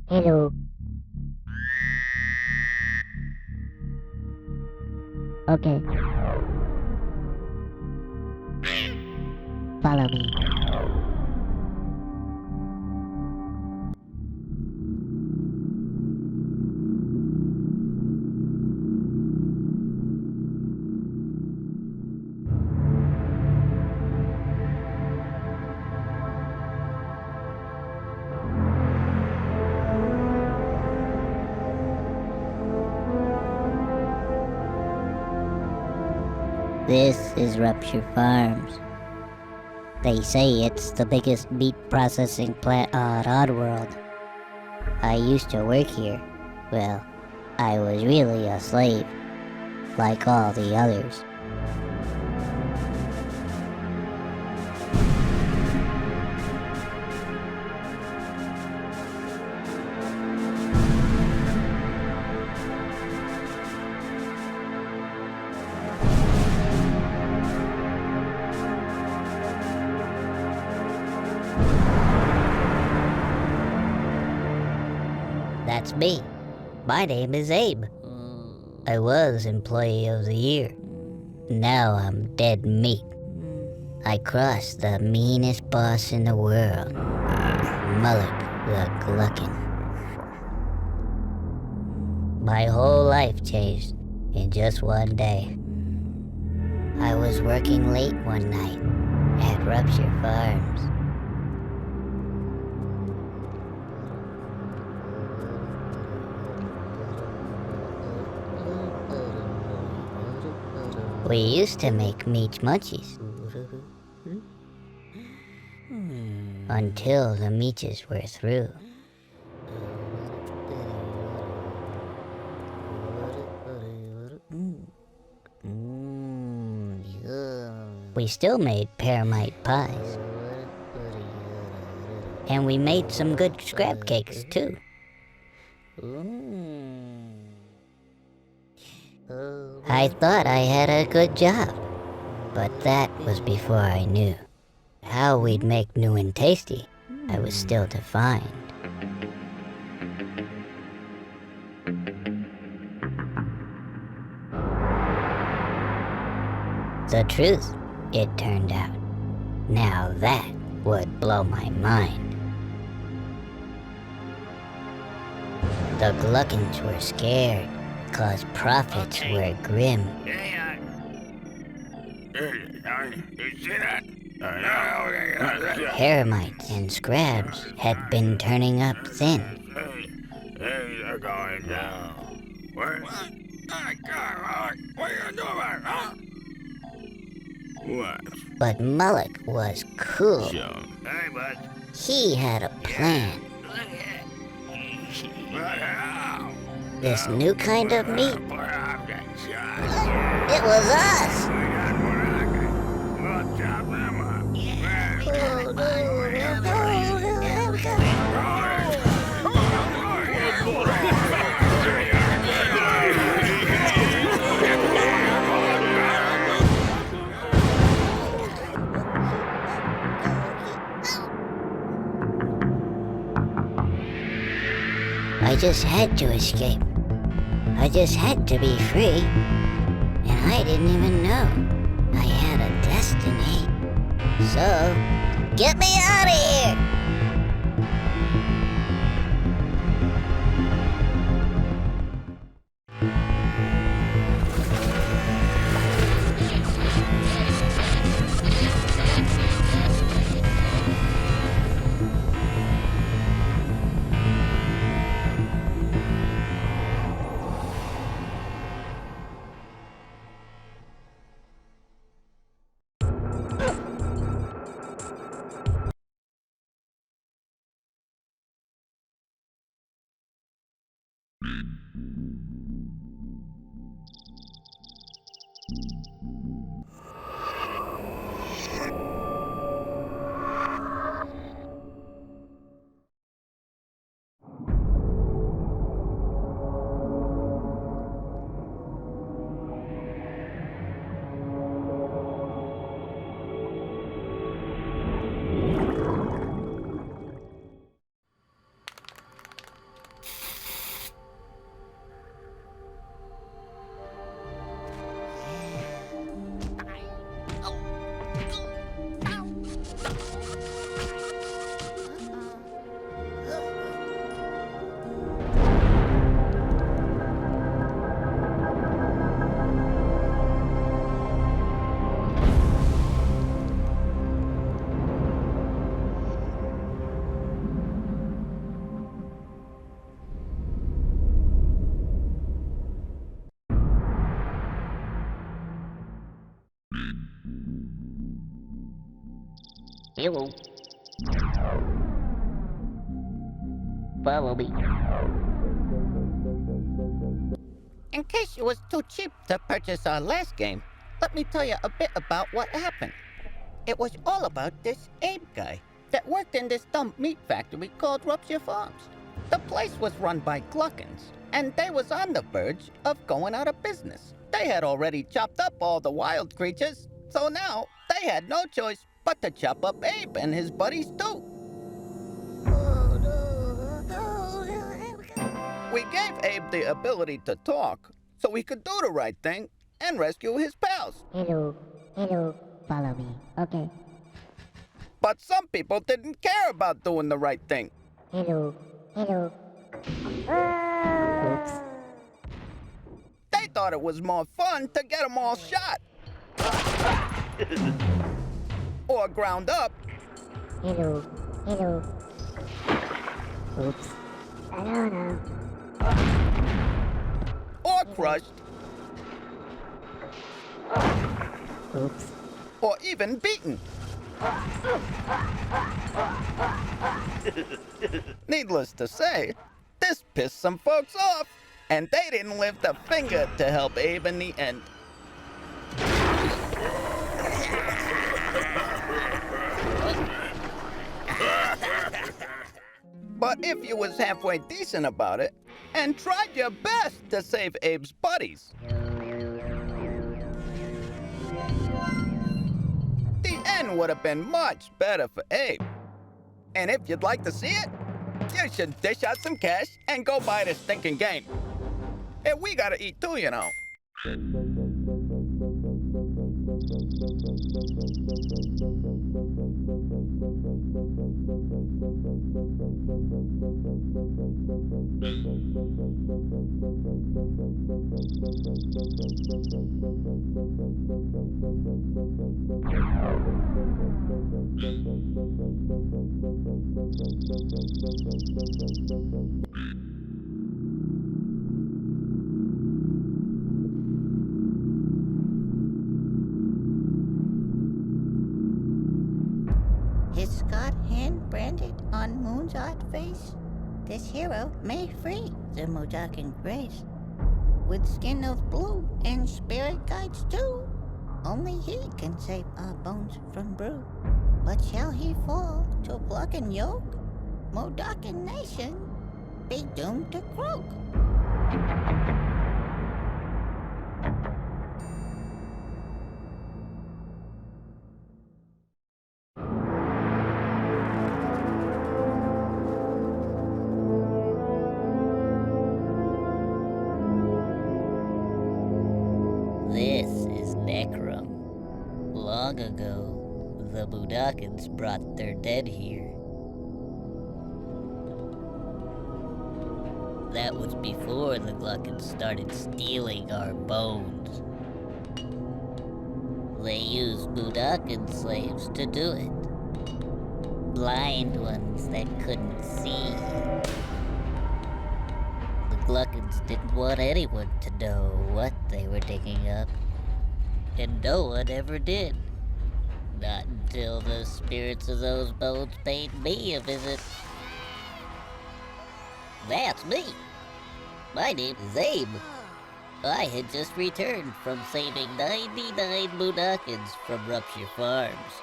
Hello. Okay. Follow me. This is Rupture Farms. They say it's the biggest meat processing plant on Oddworld. I used to work here. Well, I was really a slave, like all the others. That's me. My name is Abe. I was Employee of the Year. Now I'm dead meat. I crossed the meanest boss in the world, Mullock the Gluckin. My whole life changed in just one day. I was working late one night at Rupture Farms. We used to make meat munchies. Until the meaches were through. We still made pearmite pies. And we made some good scrap cakes, too. I thought I had a good job, but that was before I knew. How we'd make new and tasty, I was still to find. The truth, it turned out. Now that would blow my mind. The Gluckins were scared, 'cause profits were grim. Hermites and scrabs had been turning up thin. They're going down. What? What are you doing, huh? What? But Mullock was cool. Hey, bud. He had a plan. This new kind of meat, it was us! I just had to escape. I just had to be free. And I didn't even know I had a destiny. So, get me out of here! Hello. Follow me. In case it was too cheap to purchase our last game, let me tell you a bit about what happened. It was all about this Abe guy that worked in this dumb meat factory called Rupture Farms. The place was run by Gluckins, and they was on the verge of going out of business. They had already chopped up all the wild creatures, so now they had no choice but to chop up Abe and his buddies too. We gave Abe the ability to talk, so he could do the right thing and rescue his pals. Hello. Hello. Follow me. Okay. But some people didn't care about doing the right thing. Hello. Hello. Oops. They thought it was more fun to get them all shot. Or ground up. Hello. Hello. Oops. I don't know. Or crushed. Oops. Or even beaten. Needless to say, this pissed some folks off, and they didn't lift a finger to help Abe in the end. But if you was halfway decent about it, and tried your best to save Abe's buddies, the end would have been much better for Abe. And if you'd like to see it, you should dish out some cash and go buy this stinking game. And we gotta eat too, you know. His Scott hand branded on Moon's odd face. This hero may free the Modakin race. With skin of blue and spirit guides too. Only he can save our bones from brew. But shall he fall to block and yoke? Modakin nation be doomed to croak. This is Necrum. Long ago, the Budakans brought their dead here. That was before the Gluckans started stealing our bones. They used Budakan slaves to do it. Blind ones that couldn't see. The Gluckans didn't want anyone to know what they were digging up. And no one ever did. Not until the spirits of those bones paid me a visit. That's me. My name is Abe. I had just returned from saving 99 Budakans from Rupture Farms.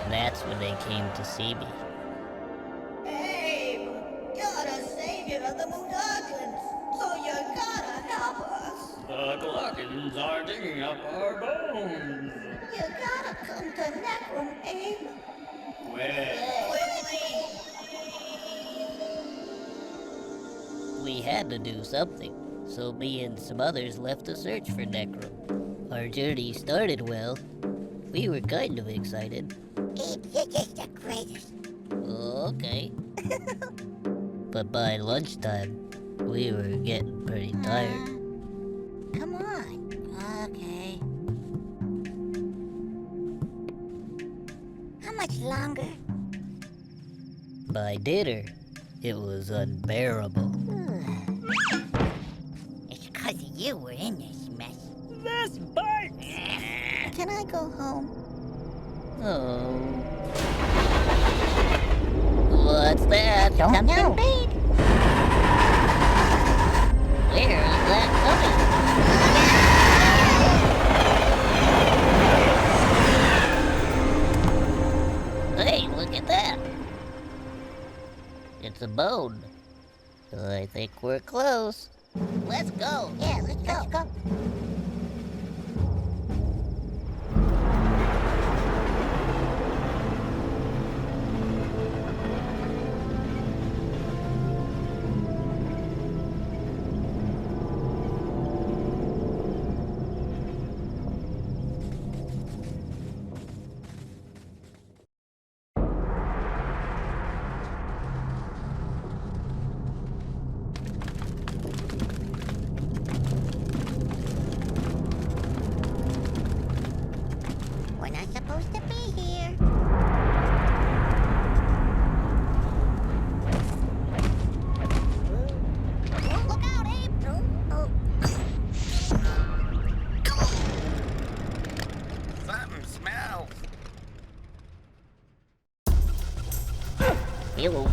That's when they came to see me. Abe, you're the savior of the Mudakans, so you gotta help us. The Gluckins are digging up our bones. You gotta come to Necrum, Abe. Quickly! We had to do something, so me and some others left to search for Necrum. Our journey started well. We were kind of excited. Abe, you're just the greatest. Okay. But by lunchtime, we were getting pretty tired. Come on. Okay. much longer. By dinner, it was unbearable. It's 'cause you were in this mess. This bites! Can I go home? Oh. What's that? Something big. Where's that coming? Hey, look at that. It's a bone. I think we're close. Let's go. Yeah, let's go. We're not supposed to be here. Look out, Abe! Oh. Something smells. Hello.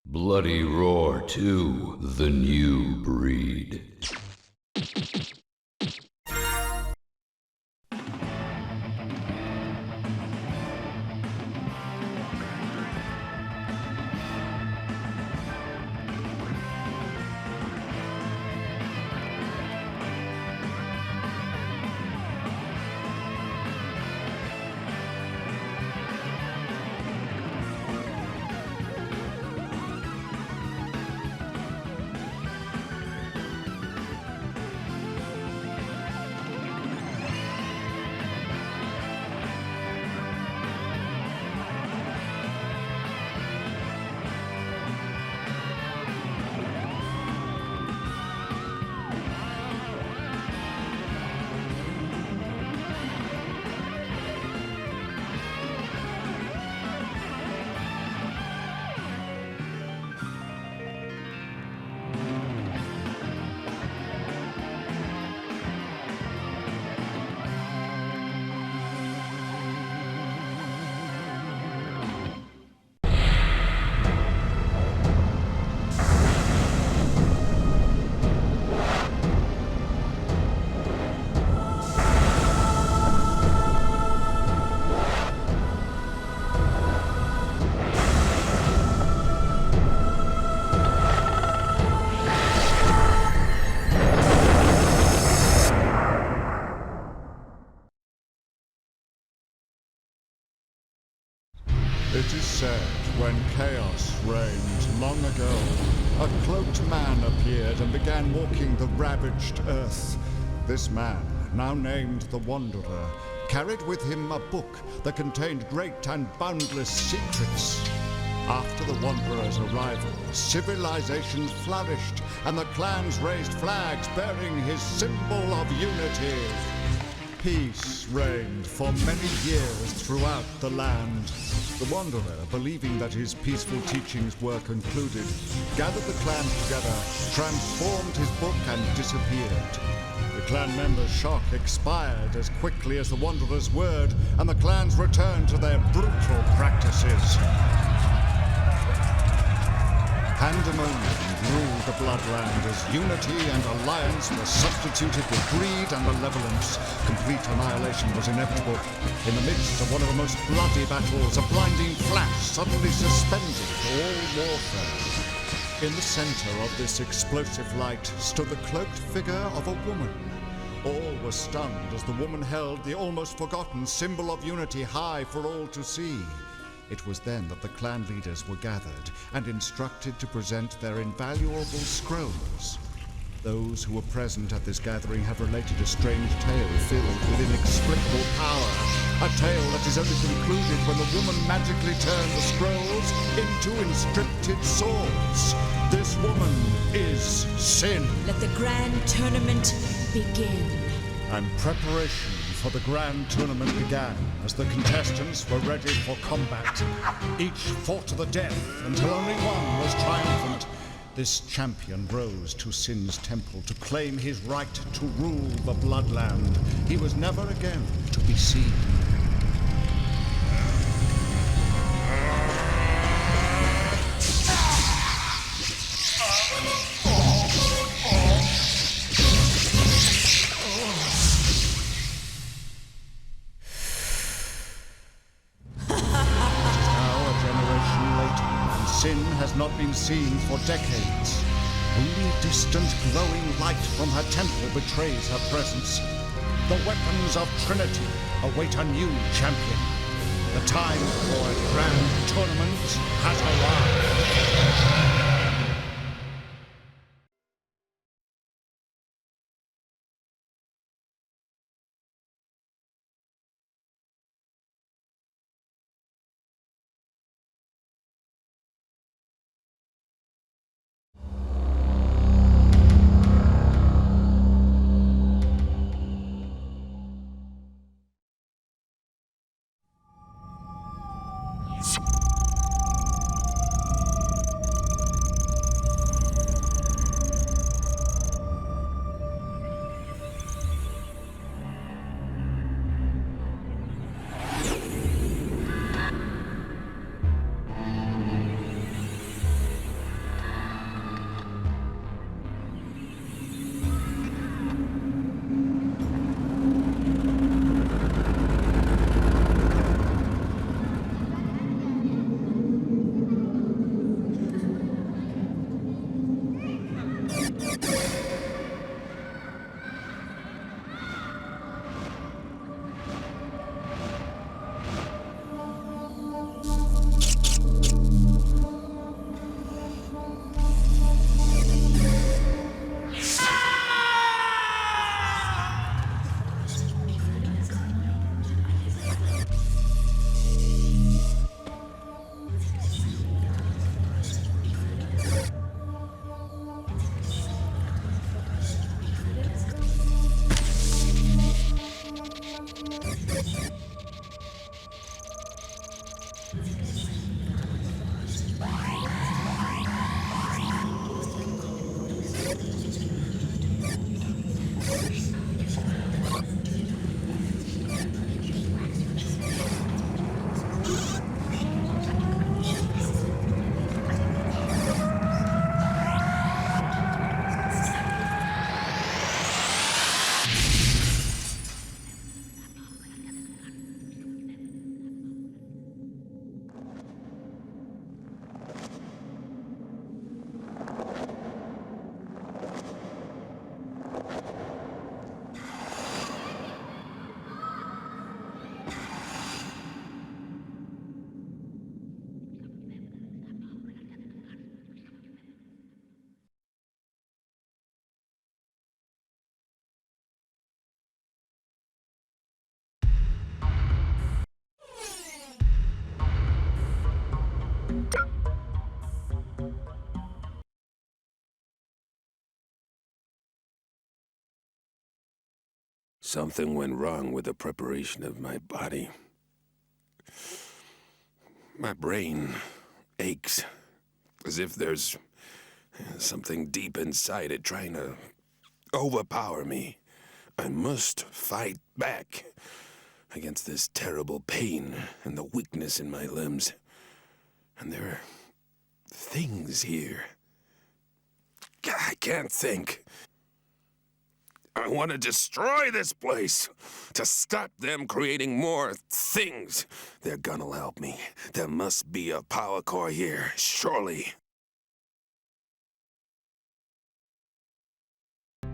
Bloody Roar 2, The New Breed. said, when chaos reigned long ago, a cloaked man appeared and began walking the ravaged earth. This man, now named the Wanderer, carried with him a book that contained great and boundless secrets. After the Wanderer's arrival, civilization flourished, and the clans raised flags bearing his symbol of unity. Peace reigned for many years throughout the land. The Wanderer, believing that his peaceful teachings were concluded, gathered the clan together, transformed his book, and disappeared. The clan members' shock expired as quickly as the Wanderer's word, and the clans returned to their brutal practices. Pandemonium ruled the Bloodland as unity and alliance were substituted with greed and malevolence. Complete annihilation was inevitable. In the midst of one of the most bloody battles, a blinding flash suddenly suspended all warfare. In the center of this explosive light stood the cloaked figure of a woman. All were stunned as the woman held the almost forgotten symbol of unity high for all to see. It was then that the clan leaders were gathered and instructed to present their invaluable scrolls. Those who were present at this gathering have related a strange tale filled with inexplicable power. A tale that is only concluded when the woman magically turned the scrolls into inscripted swords. This woman is Sin. Let the grand tournament begin. And preparation for the grand tournament began as the contestants were ready for combat. Each fought to the death until only one was triumphant. This champion rose to Sin's temple to claim his right to rule the Bloodland. He was never again to be seen. Sin has not been seen for decades. Only a distant glowing light from her temple betrays her presence. The weapons of Trinity await a new champion. The time for a grand tournament has arrived. Something went wrong with the preparation of my body. My brain aches, as if there's something deep inside it trying to overpower me. I must fight back against this terrible pain and the weakness in my limbs. And there are things here. I can't think. I want to destroy this place, to stop them creating more things. They're gonna help me. There must be a power core here, surely.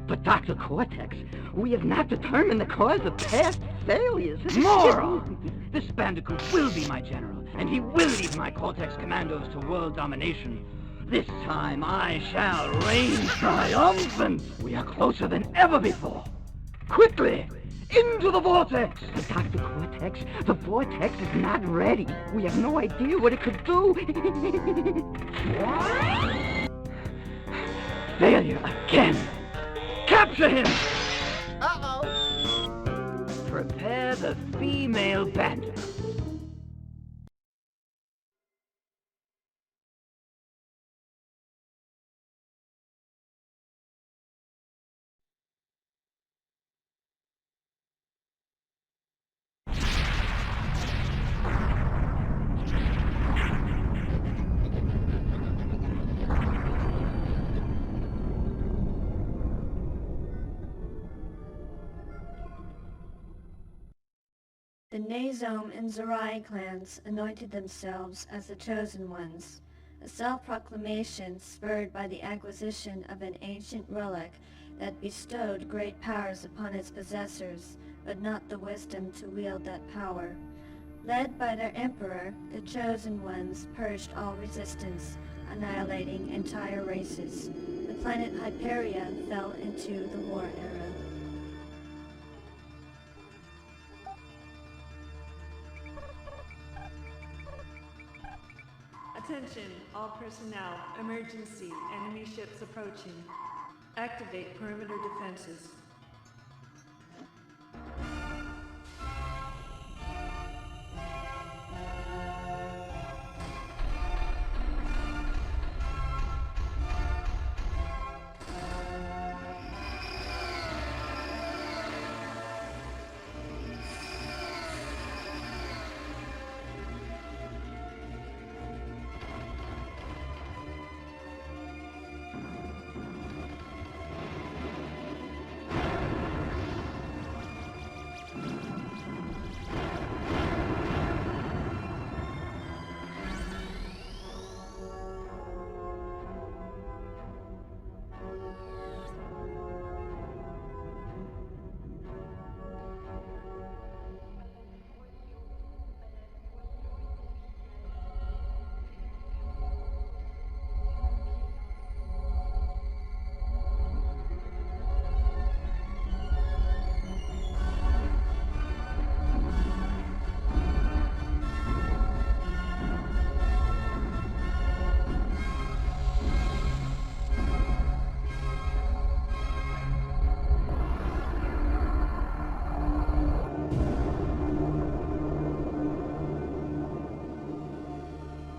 But Dr. Cortex, we have not determined the cause of past failures. Moron! This Bandicoot will be my general, and he will lead my Cortex commandos to world domination. This time I shall reign triumphant. We are closer than ever before. Quickly, into the vortex! Dr. Cortex, the vortex is not ready. We have no idea what it could do. Failure again. Capture him! Uh-oh. Prepare the female bandit. The Nazome and Zerai clans anointed themselves as the Chosen Ones, a self-proclamation spurred by the acquisition of an ancient relic that bestowed great powers upon its possessors, but not the wisdom to wield that power. Led by their emperor, the Chosen Ones purged all resistance, annihilating entire races. The planet Hyperia fell into the war era. Attention, all personnel. Emergency. Enemy ships approaching. Activate perimeter defenses.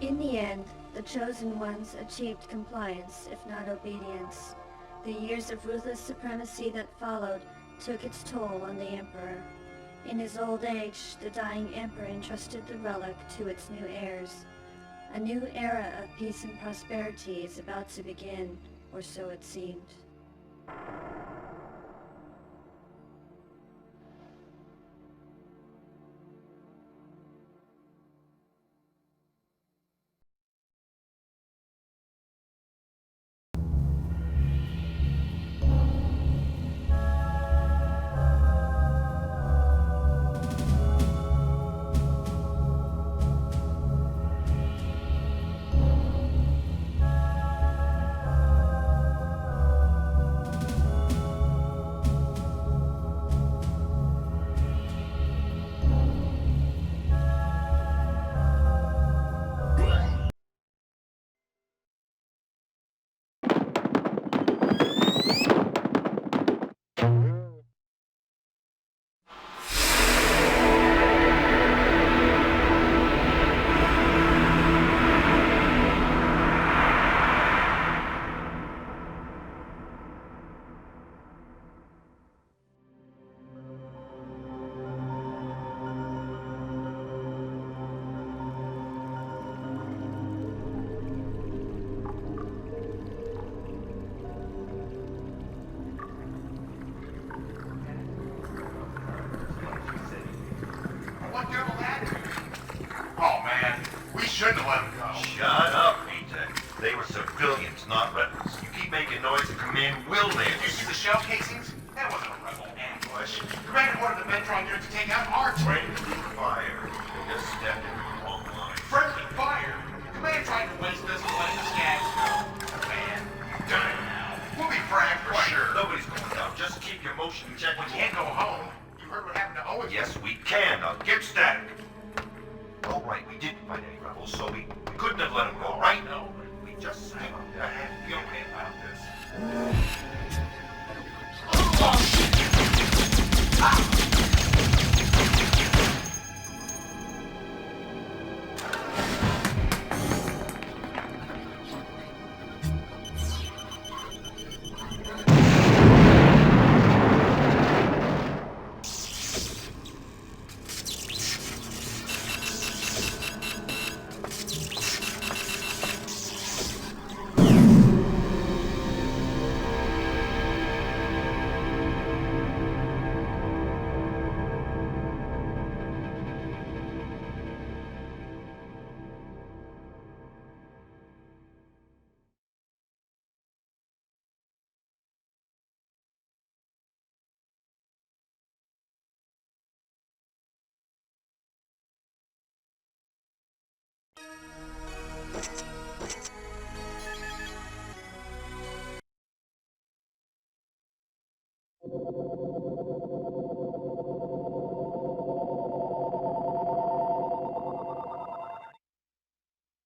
In the end, the Chosen Ones achieved compliance, if not obedience. The years of ruthless supremacy that followed took its toll on the Emperor. In his old age, the dying Emperor entrusted the relic to its new heirs. A new era of peace and prosperity is about to begin, or so it seemed. civilians, not rebels. You keep making noise, the command will land. Did you see the shell casings? That wasn't a rebel ambush. Commander ordered the Ventron unit to take out our train. Friendly fire. They just stepped in the wrong line. Friendly fire? Command tried to waste us and letting the scabs go. Man, done it now. We'll be fragged for sure. Nobody's going down. Just keep your motion check. We can't go home. You heard what happened to Owen? Yes, we can. Now get static. All right, we didn't find any rebels, so we couldn't have let them go, right? No, we just sang on I had a feeling about this.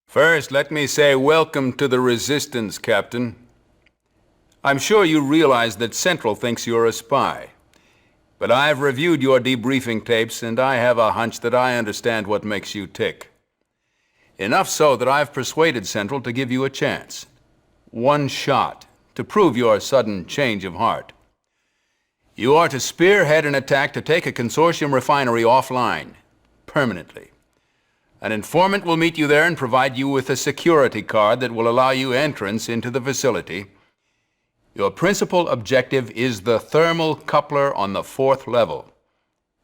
First, let me say welcome to the Resistance, Captain. I'm sure you realize that Central thinks you're a spy. But I've reviewed your debriefing tapes, and I have a hunch that I understand what makes you tick. Enough so that I've persuaded Central to give you a chance. One shot, to prove your sudden change of heart. You are to spearhead an attack to take a consortium refinery offline, permanently. An informant will meet you there and provide you with a security card that will allow you entrance into the facility. Your principal objective is the thermal coupler on the 4th level.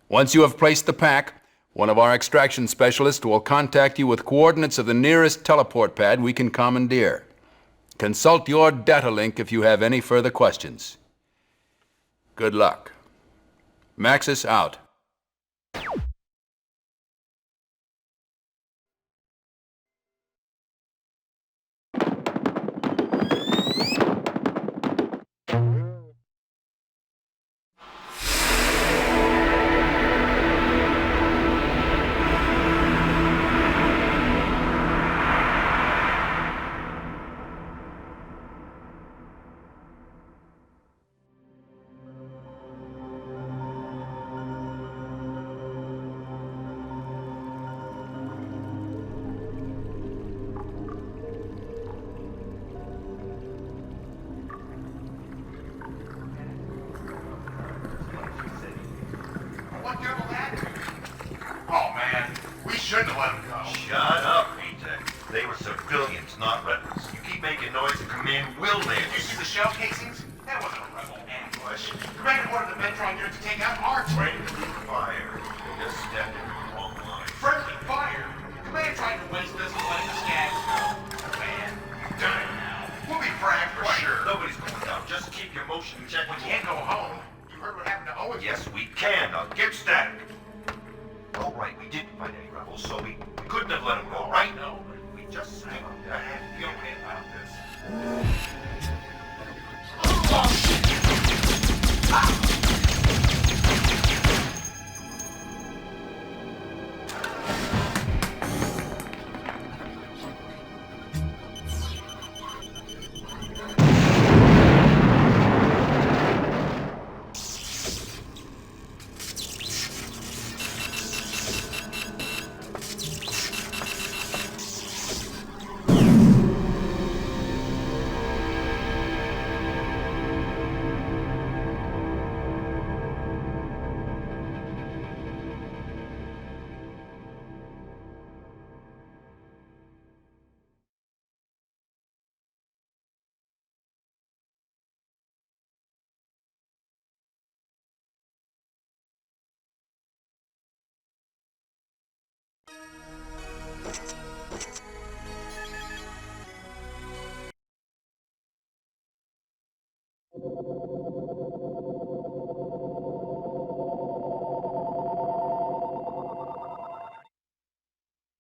Once you have placed the pack, one of our extraction specialists will contact you with coordinates of the nearest teleport pad we can commandeer. Consult your data link if you have any further questions. Good luck. Maxis out. Shouldn't have let him go. Shut up, Peter. They were civilians, not rebels. You keep making noise, the command will land. Did you see the shell casings? That wasn't a rebel ambush. Commander ordered the Ventron unit to take out our train. Friendly fire. They just stepped in the wrong line. Friendly fire? Commander tried to waste us and letting the scabs go. Man, done it now. We'll be fragged for sure. Nobody's going down. Just keep your motion check. We can't go home. You heard what happened to Owen? Yes, we can. Now get static. All right, we didn't find any rebels, so we couldn't have let them go, right? No, we just sang on I had a feeling about this.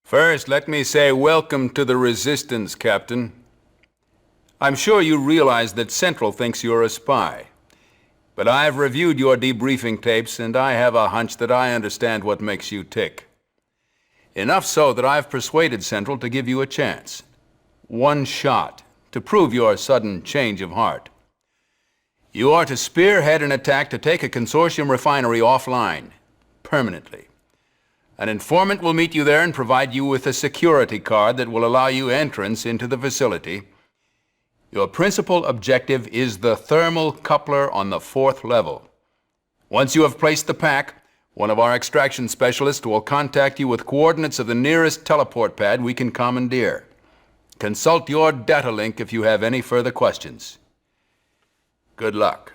First, let me say welcome to the Resistance, Captain. I'm sure you realize that Central thinks you're a spy. But I've reviewed your debriefing tapes, and I have a hunch that I understand what makes you tick. Enough so that I've persuaded Central to give you a chance. One shot, to prove your sudden change of heart. You are to spearhead an attack to take a consortium refinery offline, permanently. An informant will meet you there and provide you with a security card that will allow you entrance into the facility. Your principal objective is the thermal coupler on the 4th level. Once you have placed the pack, one of our extraction specialists will contact you with coordinates of the nearest teleport pad we can commandeer. Consult your data link if you have any further questions. Good luck.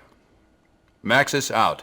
Maxis out.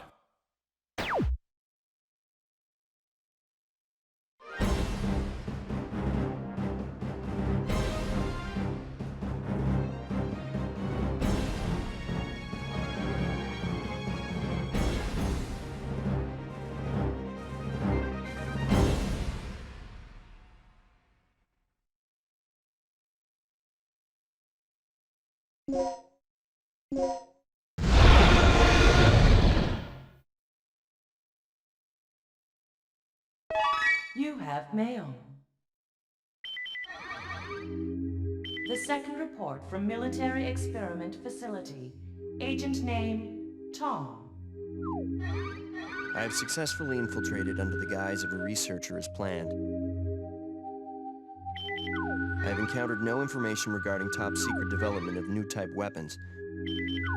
You have mail. The second report from Military Experiment Facility. Agent name, Tom. I have successfully infiltrated under the guise of a researcher as planned. I have encountered no information regarding top-secret development of new type weapons,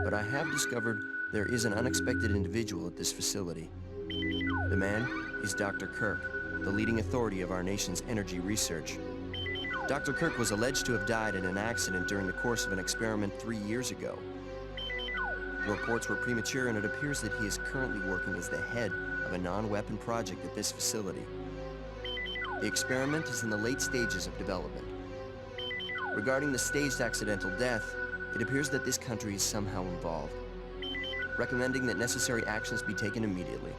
but I have discovered there is an unexpected individual at this facility. The man is Dr. Kirk, the leading authority of our nation's energy research. Dr. Kirk was alleged to have died in an accident during the course of an experiment 3 years ago. The reports were premature, and it appears that he is currently working as the head of a non-weapon project at this facility. The experiment is in the late stages of development. Regarding the staged accidental death, it appears that this country is somehow involved, recommending that necessary actions be taken immediately.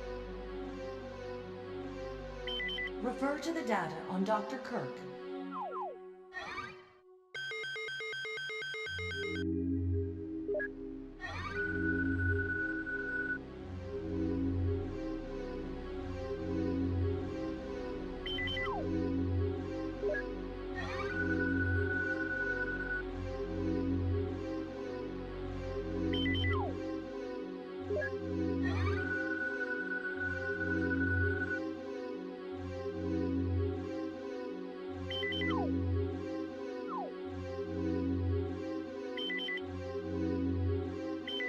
Refer to the data on Dr. Kirk.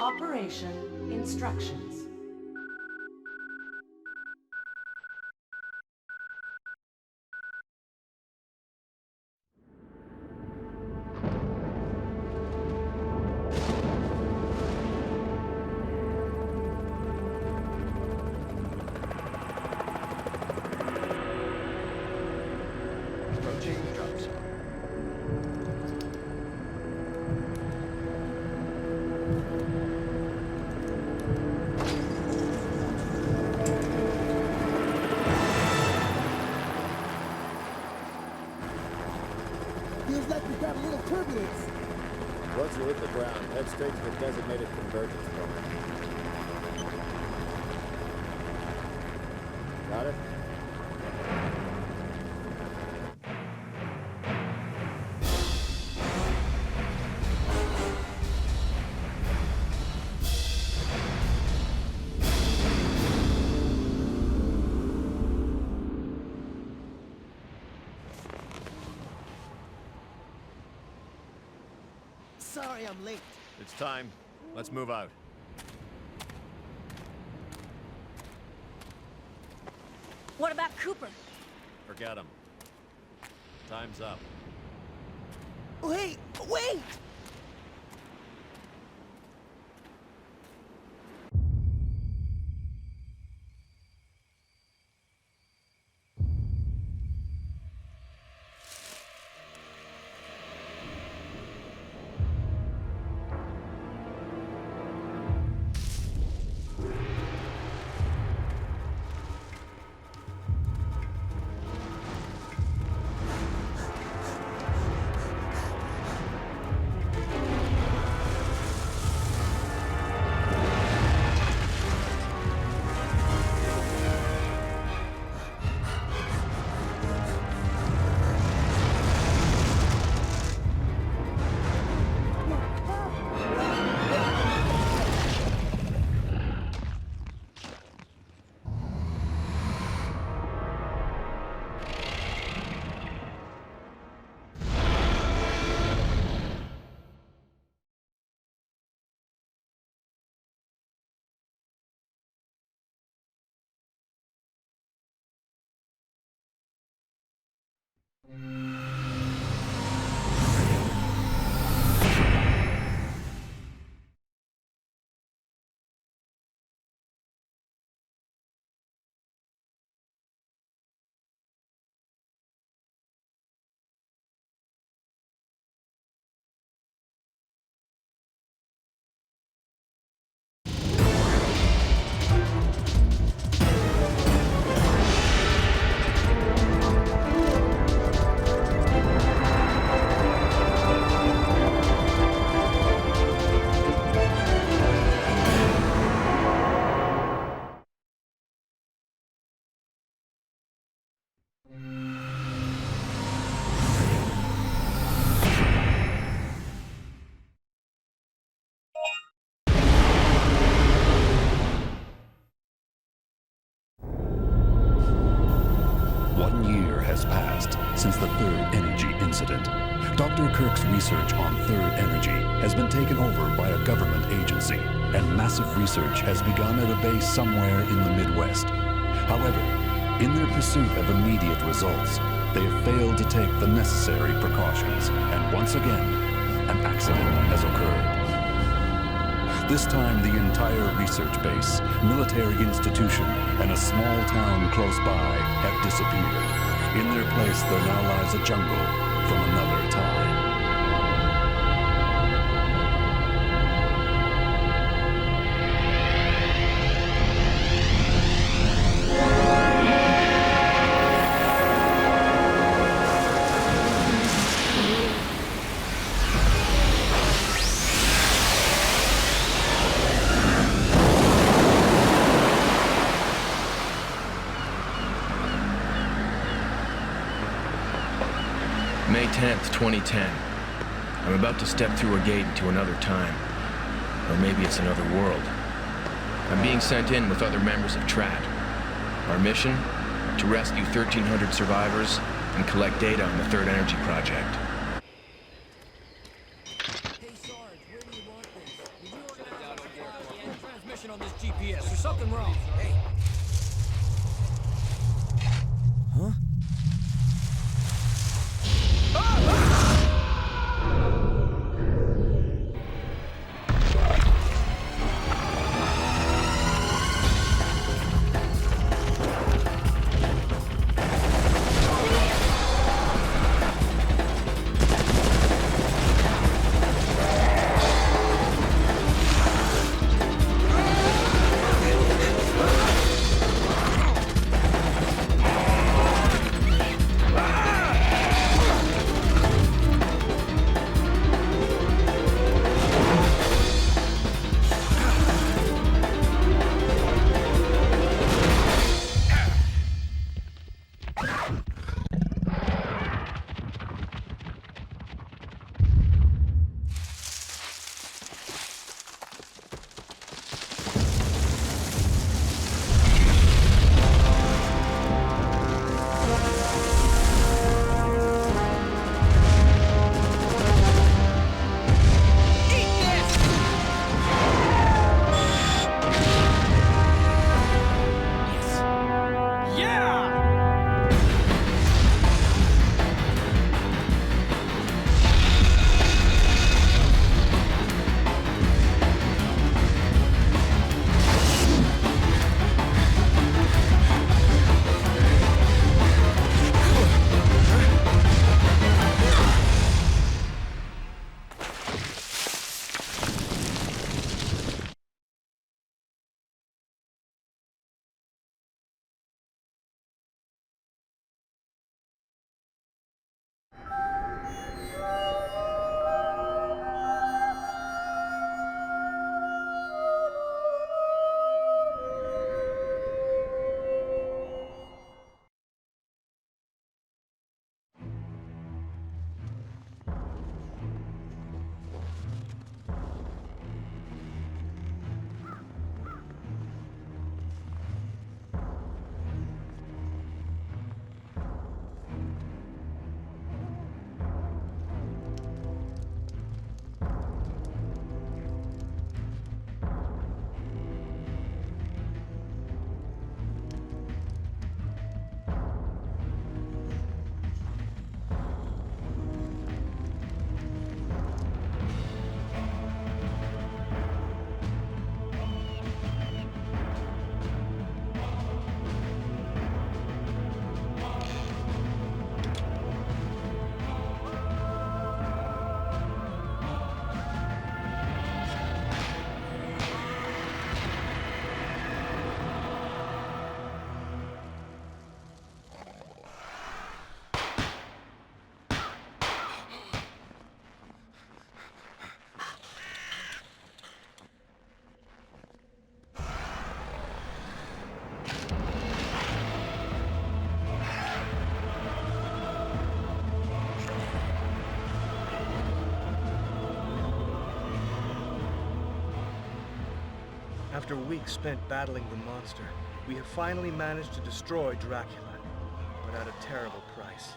Operation Instructions. Approaching drop zone. Feels like we got a little turbulence. Once you hit the ground, head straight to the designated convergence point. Got it? Sorry I'm late. It's time. Let's move out. What about Cooper? Forget him. Time's up. Wait! Wait! Has passed since the Third Energy incident. Dr. Kirk's research on Third Energy has been taken over by a government agency, and massive research has begun at a base somewhere in the Midwest. However, in their pursuit of immediate results, they have failed to take the necessary precautions, and once again, an accident has occurred. This time, the entire research base, military institution, and a small town close by have disappeared. In their place, there now lies a jungle from another time. May 10th, 2010. I'm about to step through a gate into another time. Or maybe it's another world. I'm being sent in with other members of TRAT. Our mission? To rescue 1,300 survivors and collect data on the Third Energy Project. Hey Sarge, where do you want this? Did you organize a transmission on this GPS? There's something wrong. Hey. Huh? After weeks spent battling the monster, we have finally managed to destroy Dracula, but at a terrible price.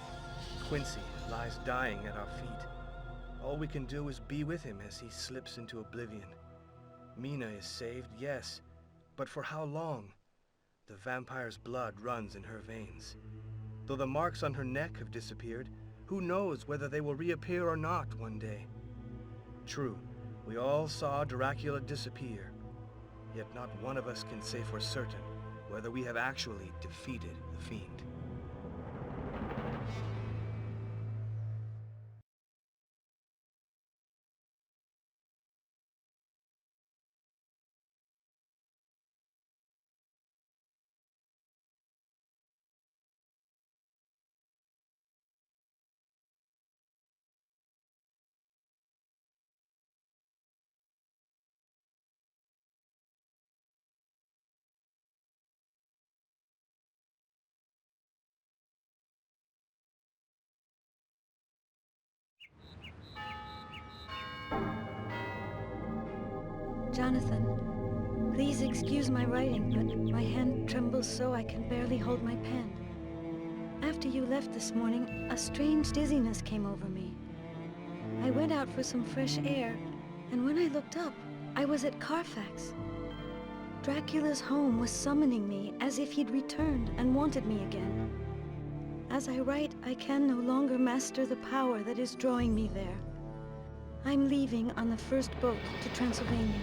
Quincy lies dying at our feet. All we can do is be with him as he slips into oblivion. Mina is saved, yes, but for how long? The vampire's blood runs in her veins. Though the marks on her neck have disappeared, who knows whether they will reappear or not one day? True, we all saw Dracula disappear, yet not one of us can say for certain whether we have actually defeated the fiend. Jonathan, please excuse my writing, but my hand trembles so I can barely hold my pen. After you left this morning, a strange dizziness came over me. I went out for some fresh air, and when I looked up, I was at Carfax. Dracula's home was summoning me as if he'd returned and wanted me again. As I write, I can no longer master the power that is drawing me there. I'm leaving on the first boat to Transylvania.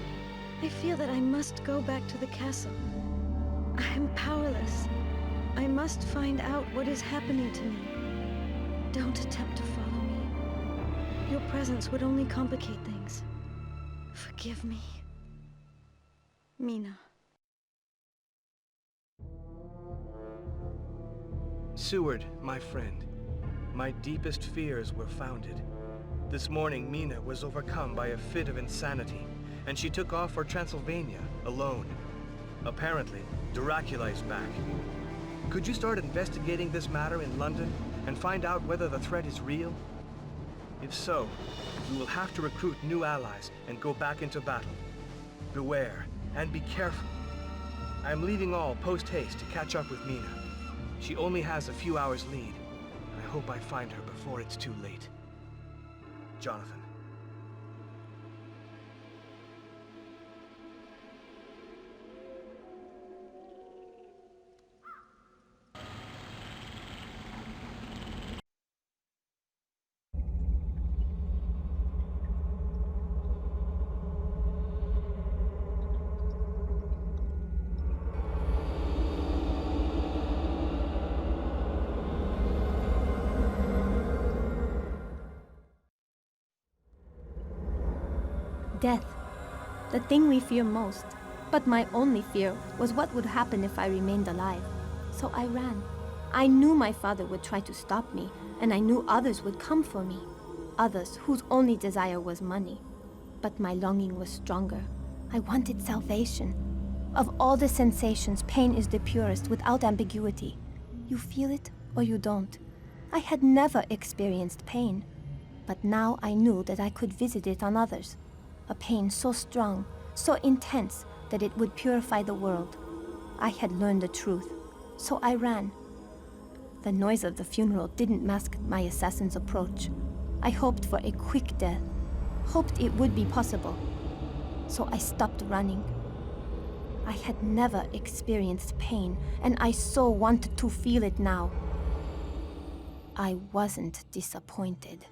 I feel that I must go back to the castle. I am powerless. I must find out what is happening to me. Don't attempt to follow me. Your presence would only complicate things. Forgive me. Mina. Seward, my friend, my deepest fears were founded. This morning, Mina was overcome by a fit of insanity, and she took off for Transylvania alone. Apparently, Dracula is back. Could you start investigating this matter in London and find out whether the threat is real? If so, we will have to recruit new allies and go back into battle. Beware, and be careful. I am leaving all post-haste to catch up with Mina. She only has a few hours lead. I hope I find her before it's too late. Jonathan. Death. The thing we fear most. But my only fear was what would happen if I remained alive. So I ran. I knew my father would try to stop me, and I knew others would come for me. Others whose only desire was money. But my longing was stronger. I wanted salvation. Of all the sensations, pain is the purest, without ambiguity. You feel it or you don't. I had never experienced pain. But now I knew that I could visit it on others. A pain so strong, so intense, that it would purify the world. I had learned the truth, so I ran. The noise of the funeral didn't mask my assassin's approach. I hoped for a quick death, hoped it would be possible. So I stopped running. I had never experienced pain, and I so wanted to feel it now. I wasn't disappointed.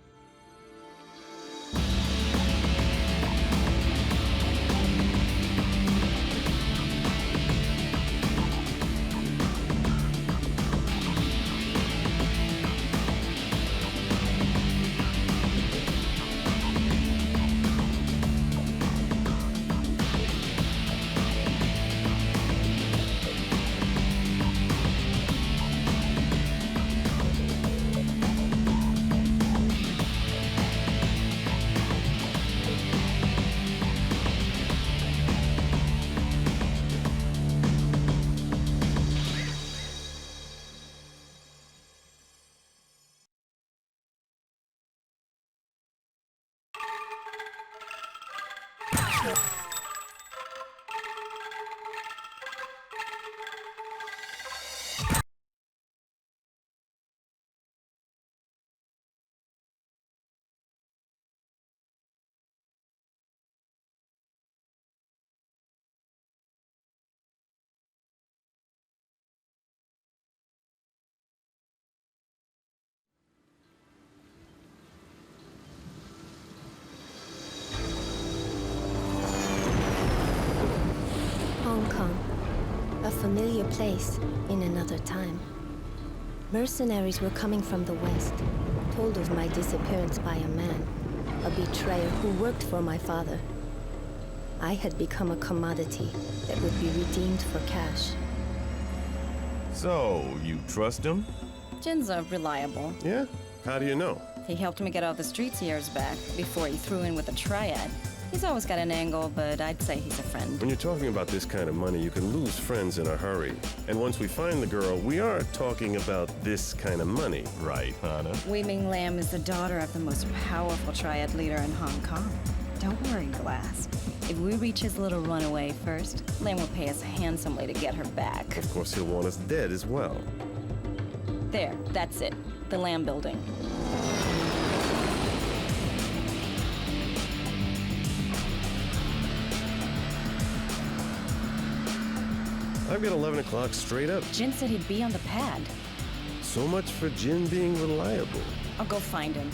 A familiar place in another time. Mercenaries were coming from the west, told of my disappearance by a man, a betrayer who worked for my father. I had become a commodity that would be redeemed for cash. So, you trust him? Jin's reliable. Yeah? How do you know? He helped me get out of the streets years back, before he threw in with a triad. He's always got an angle, but I'd say he's a friend. When you're talking about this kind of money, you can lose friends in a hurry. And once we find the girl, we are talking about this kind of money, right, Hana? Wei Ming Lam is the daughter of the most powerful triad leader in Hong Kong. Don't worry, Glass. If we reach his little runaway first, Lam will pay us handsomely to get her back. Of course, he'll want us dead as well. There, that's it. The Lam building. I've got 11 o'clock straight up. Jin said he'd be on the pad. So much for Jin being reliable. I'll go find him.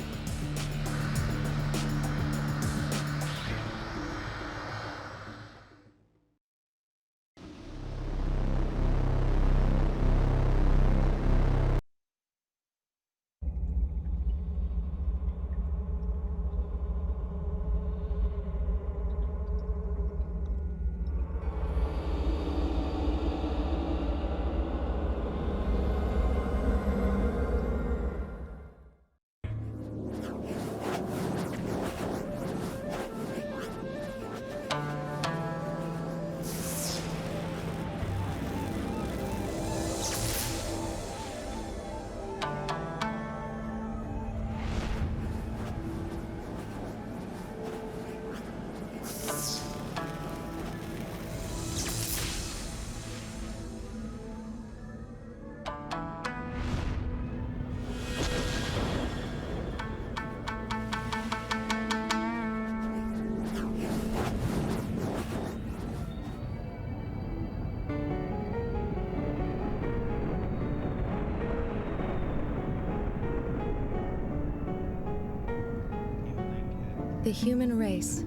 The human race,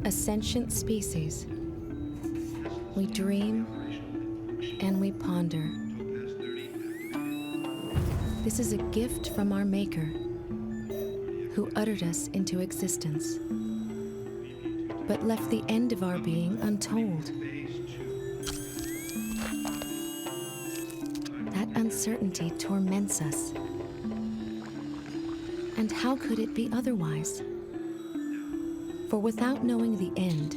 a sentient species. We dream and we ponder. This is a gift from our Maker, who uttered us into existence, but left the end of our being untold. That uncertainty torments us. And how could it be otherwise? For without knowing the end,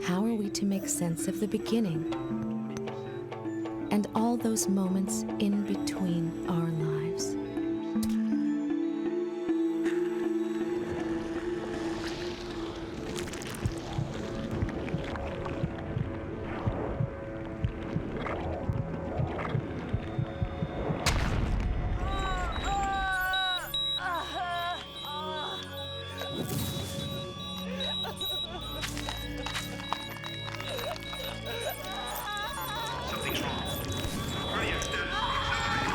how are we to make sense of the beginning and all those moments in between our lives? Something's wrong. Cardiac status accelerating.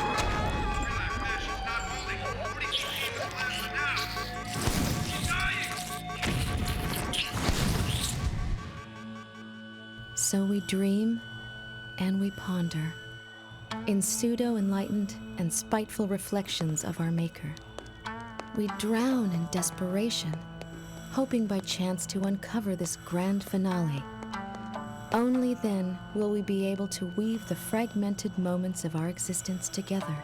Relax, man. She's not moving. 40 ppm is plasma now. She's dying. So we dream and we ponder in pseudo-enlightened and spiteful reflections of our Maker. We drown in desperation, hoping by chance to uncover this grand finale. Only then will we be able to weave the fragmented moments of our existence together.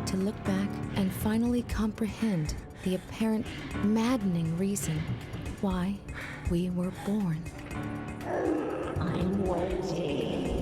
To look back and finally comprehend the apparent maddening reason why we were born. I'm waiting.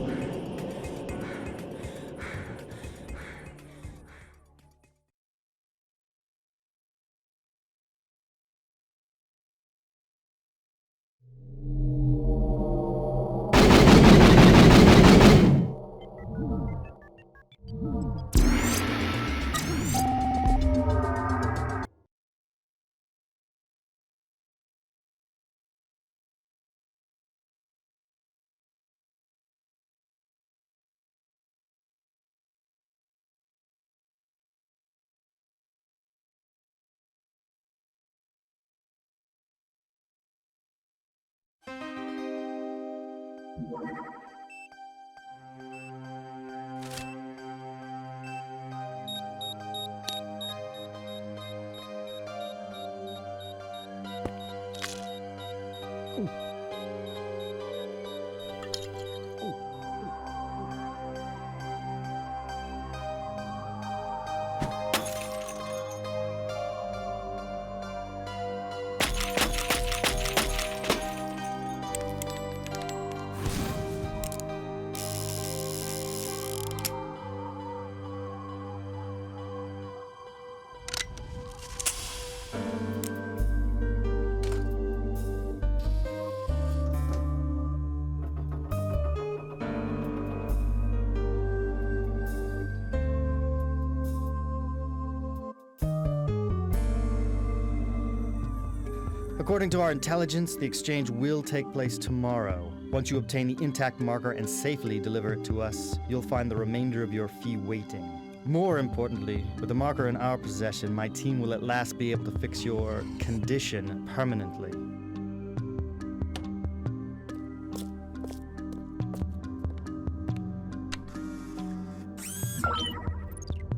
According to our intelligence, the exchange will take place tomorrow. Once you obtain the intact marker and safely deliver it to us, you'll find the remainder of your fee waiting. More importantly, with the marker in our possession, my team will at last be able to fix your condition permanently.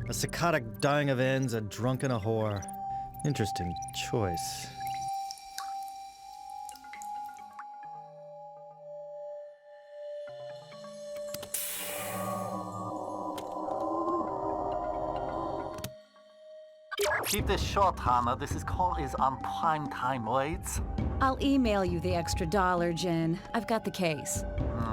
A psychotic dying of ends, a drunk and a whore. Interesting choice. Keep this short, Hannah. This call is on prime time rates. I'll email you the extra $1, Jen. I've got the case.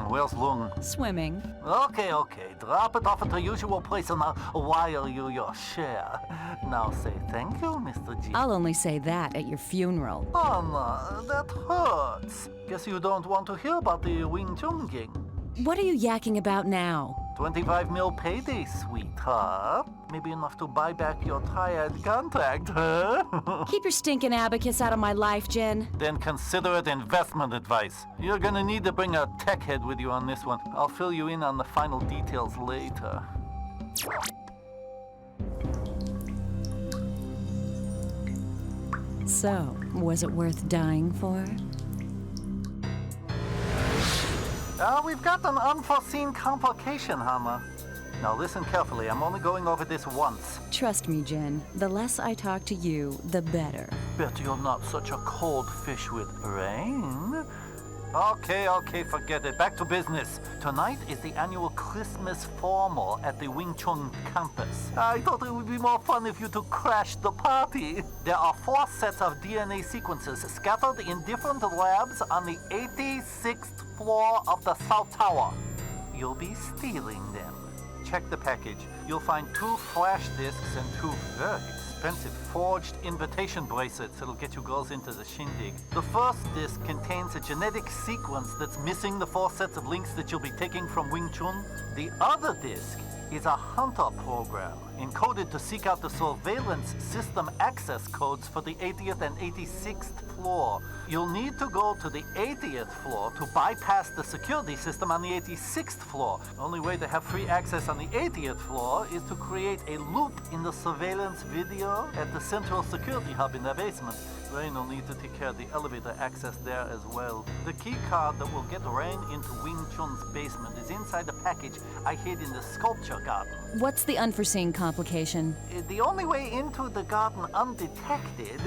Where's Lung? Swimming. Okay. Drop it off at the usual place and I'll wire you your share. Now say thank you, Mr. G. I'll only say that at your funeral. Hannah, that hurts. Guess you don't want to hear about the Wing Chun gang. What are you yakking about now? 25 mil payday, sweetheart. Maybe enough to buy back your triad contract, huh? Keep your stinking abacus out of my life, Jen. Then consider it investment advice. You're gonna need to bring a tech head with you on this one. I'll fill you in on the final details later. So, was it worth dying for? We've got an unforeseen complication, Hannah. Now listen carefully, I'm only going over this once. Trust me, Jen. The less I talk to you, the better. Bet you're not such a cold fish with brain. Okay, forget it. Back to business. Tonight is the annual Christmas formal at the Wing Chun campus. I thought it would be more fun if you two crashed the party. There are 4 sets of DNA sequences scattered in different labs on the 86th floor of the South Tower. You'll be stealing them. Check the package. You'll find 2 flash discs and 2 very expensive forged invitation bracelets that'll get you girls into the shindig. The first disc contains a genetic sequence that's missing the 4 sets of links that you'll be taking from Wing Chun. The other disc is a hunter program encoded to seek out the surveillance system access codes for the 80th and 86th floor. You'll need to go to the 80th floor to bypass the security system on the 86th floor. The only way to have free access on the 80th floor is to create a loop in the surveillance video at the central security hub in the basement. Rain will need to take care of the elevator access there as well. The key card that will get Rain into Wing Chun's basement is inside the package I hid in the sculpture garden. What's the unforeseen complication? The only way into the garden undetected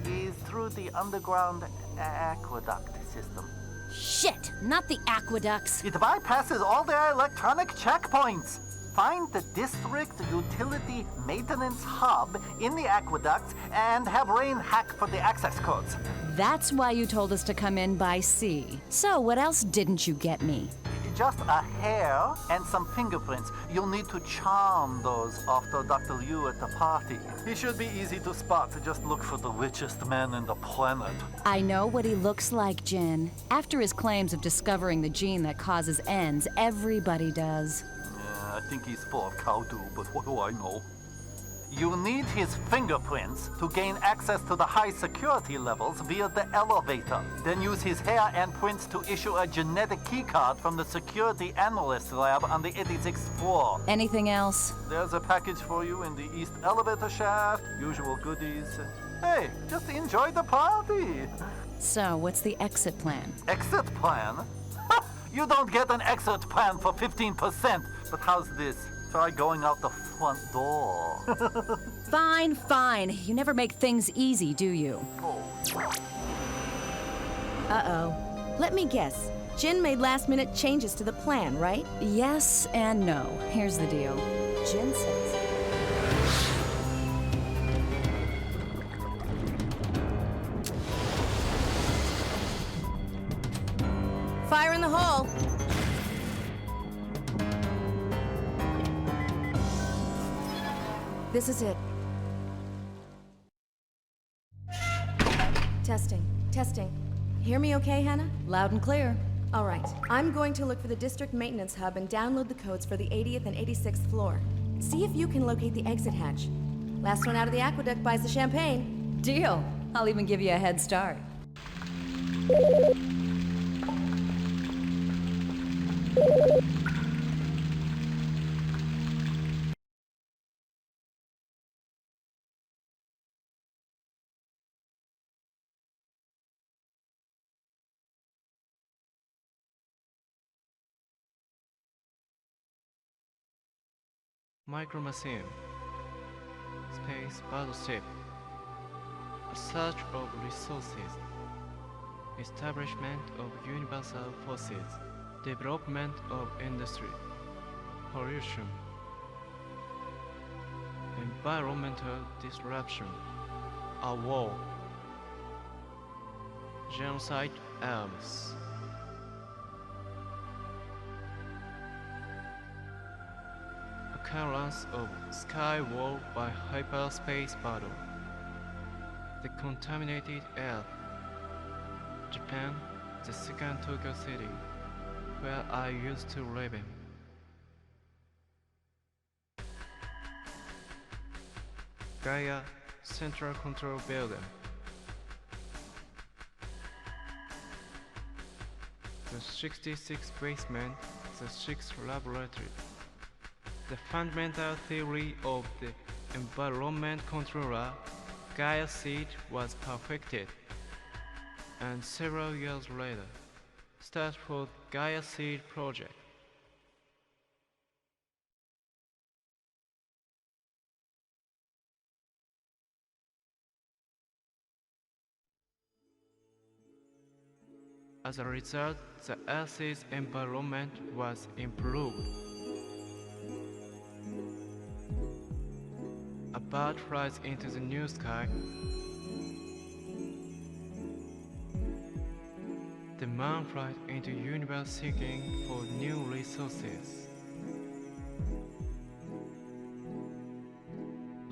is through the underground aqueduct system. Shit! Not the aqueducts! It bypasses all their electronic checkpoints. Find the district utility maintenance hub in the aqueducts and have Rain hack for the access codes. That's why you told us to come in by sea. So, what else didn't you get me? Just a hair and some fingerprints. You'll need to charm those after Dr. Liu at the party. He should be easy to spot. Just look for the richest man in the planet. I know what he looks like, Jen. After his claims of discovering the gene that causes ends, everybody does. Yeah, I think he's full of cow doo, but what do I know? You need his fingerprints to gain access to the high security levels via the elevator. Then use his hair and prints to issue a genetic keycard from the security analyst lab on the 86th floor. Anything else? There's a package for you in the east elevator shaft, usual goodies. Hey, just enjoy the party. So, what's the exit plan? Exit plan? You don't get an exit plan for 15%. But how's this? Try going out the front door. Fine, fine. You never make things easy, do you? Uh-oh. Let me guess. Jin made last-minute changes to the plan, right? Yes and no. Here's the deal. Jin says... Fire in the hole! This is it. Testing. Testing. Hear me okay, Hannah? Loud and clear. All right. I'm going to look for the district maintenance hub and download the codes for the 80th and 86th floor. See if you can locate the exit hatch. Last one out of the aqueduct buys the champagne. Deal. I'll even give you a head start. Micro Machine. Space Battleship. A search of resources. Establishment of universal forces. Development of industry. Pollution. Environmental disruption. A war. Genocide arms. Occurrence of sky war by hyperspace battle. The contaminated Earth. Japan, the second Tokyo city, where I used to live in. Gaia Central Control Building. The 66th basement, the 6th laboratory. The fundamental theory of the environment controller, Gaia Seed, was perfected, and several years later, start for Gaia Seed project. As a result, the Earth's environment was improved. A bird flies into the new sky. The man flies into the universe seeking for new resources.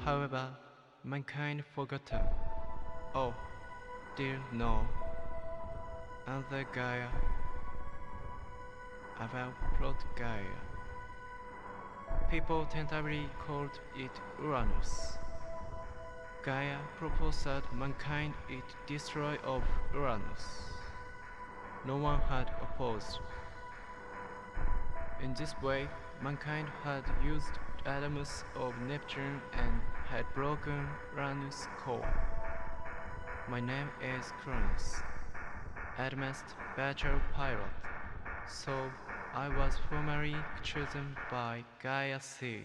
However, mankind forgotten. Oh, dear no. Another Gaia. About plot Gaia. People tentatively called it Uranus. Gaia proposed that mankind eat destroy of Uranus. No one had opposed. In this way, mankind had used atoms of Neptune and had broken Uranus' core. My name is Cronus, advanced battle pilot, so I was formally chosen by Gaia Seed.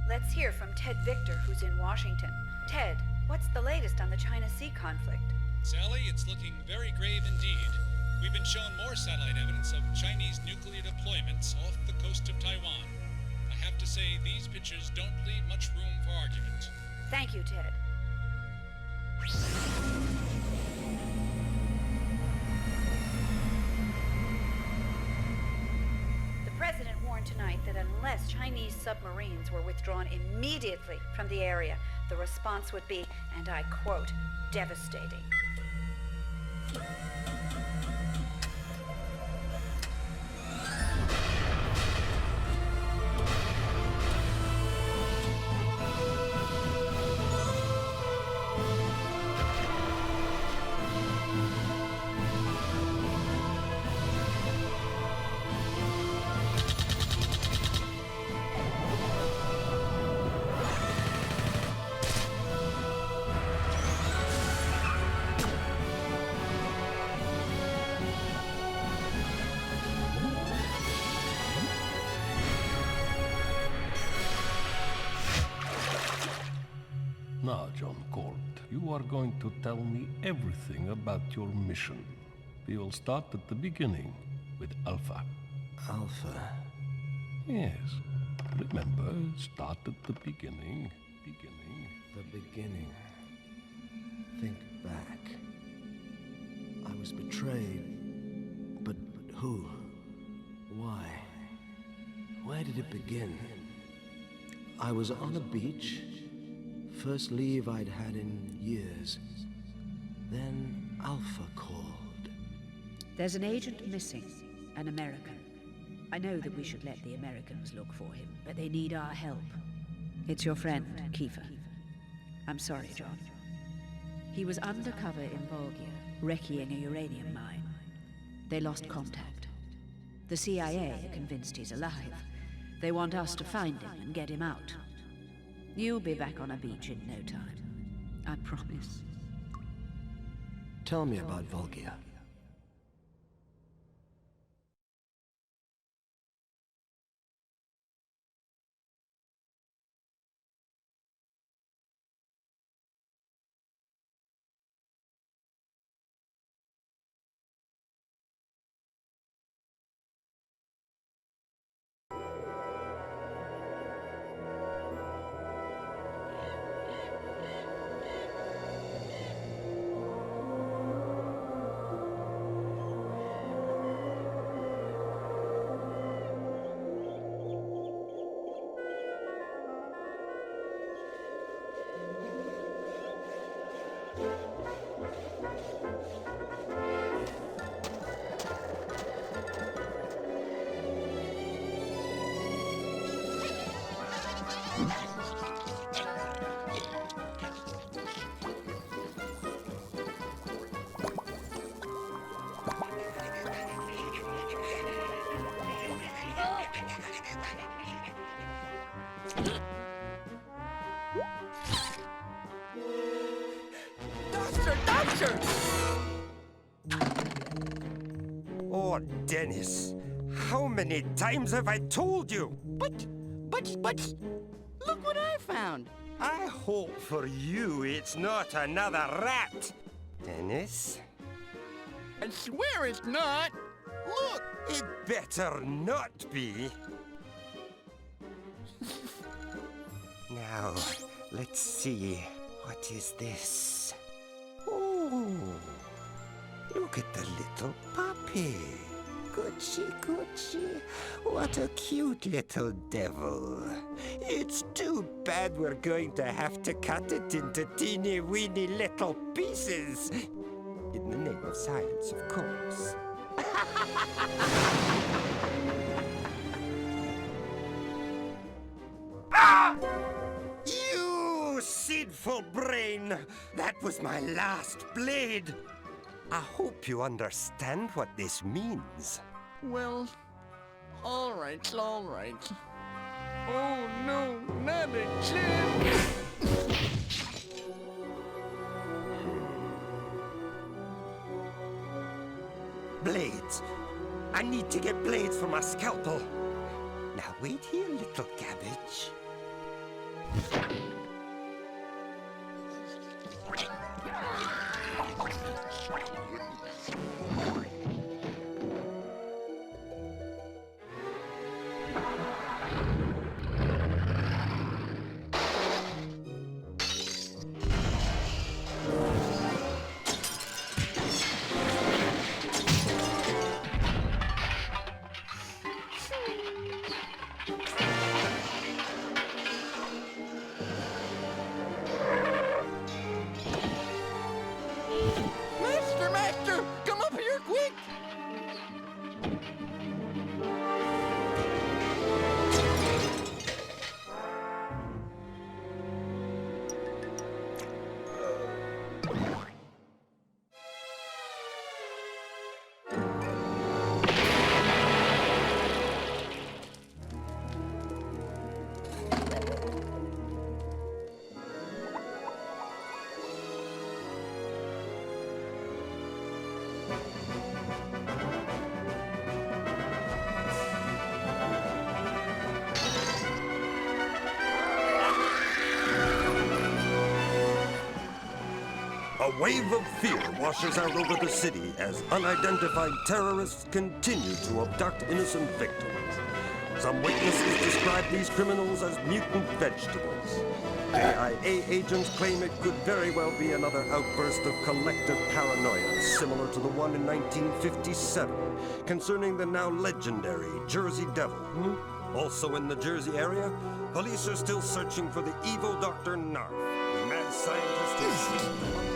Let's hear from Ted Victor, who's in Washington. Ted, what's the latest on the China Sea conflict? Sally, it's looking very grave indeed. We've been shown more satellite evidence of Chinese nuclear deployments off the coast of Taiwan. I have to say, these pictures don't leave much room for argument. Thank you, Ted. Chinese submarines were withdrawn immediately from the area, the response would be, and I quote, devastating. Now, John Colt, you are going to tell me everything about your mission. We will start at the beginning with Alpha. Alpha? Yes. Remember, start at the beginning. The beginning. Think back. I was betrayed. But who? Why? Where did it begin? I was on a beach. First leave I'd had in years. Then Alpha called. There's an agent missing, an American. I know that we should let the Americans look for him, but they need our help. It's your friend, Kiefer. I'm sorry, John. He was undercover in Volgia, wrecking a uranium mine. They lost contact. The CIA are convinced he's alive. They want us to find him and get him out. You'll be back on a beach in no time. I promise. Tell me about Volgia. Oh, Dennis, how many times have I told you? But, look what I found. I hope for you it's not another rat. Dennis? I swear it's not. Look! It better not be. Now, let's see. What is this? Oh, look at the little puppy. Gucci. What a cute little devil. It's too bad we're going to have to cut it into teeny-weeny little pieces. In the name of science, of course. Ah! You sinful brain! That was my last blade. I hope you understand what this means. Well, all right. Oh no, not again! Blades. I need to get blades for my scalpel. Now wait here, little cabbage. A wave of fear washes out over the city as unidentified terrorists continue to abduct innocent victims. Some witnesses describe these criminals as mutant vegetables. AIA agents claim it could very well be another outburst of collective paranoia, similar to the one in 1957, concerning the now legendary Jersey Devil. Also in the Jersey area, police are still searching for the evil Dr. Narf, the mad scientist who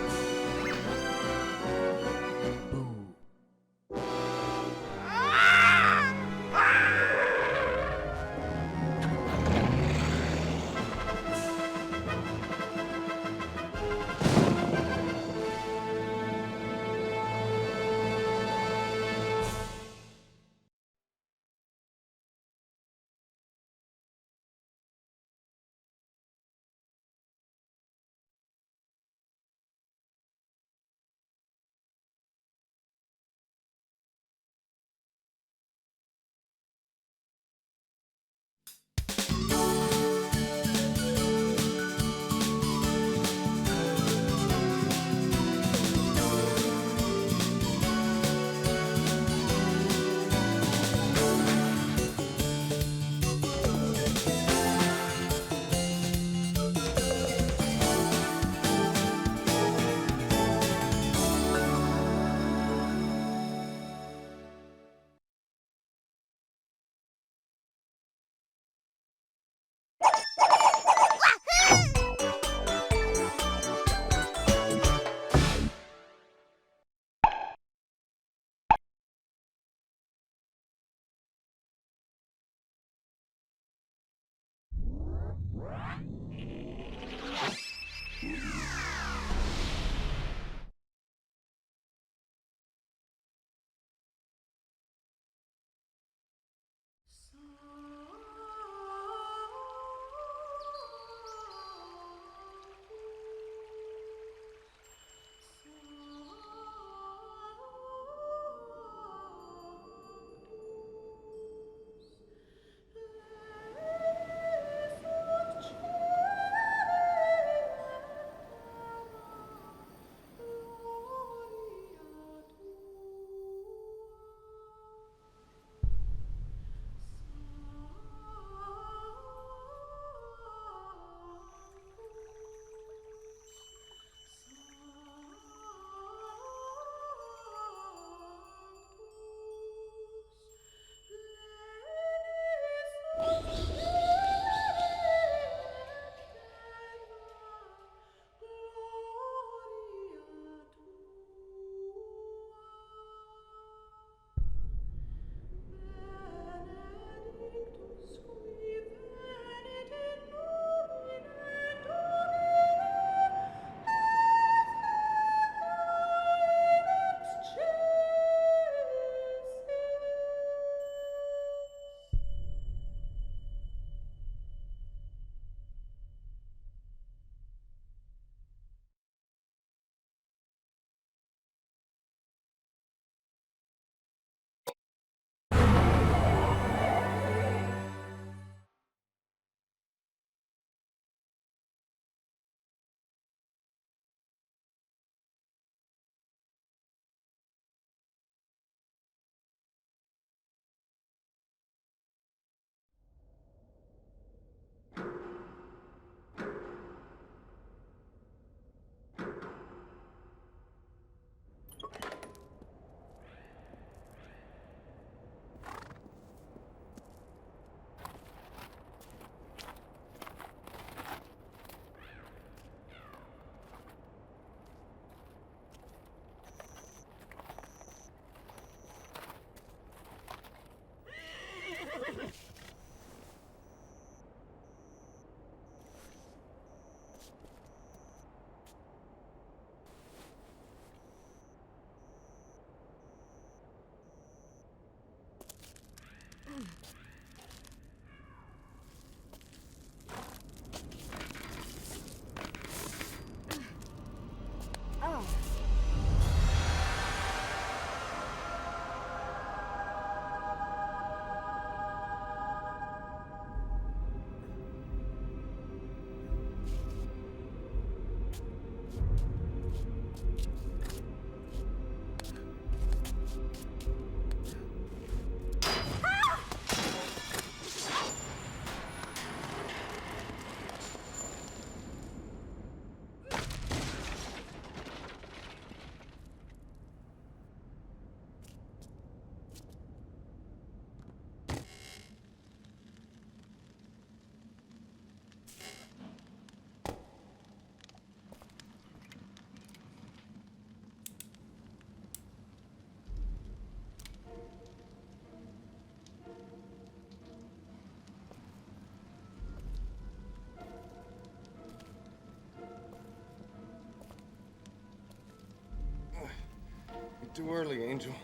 Too early, Angel.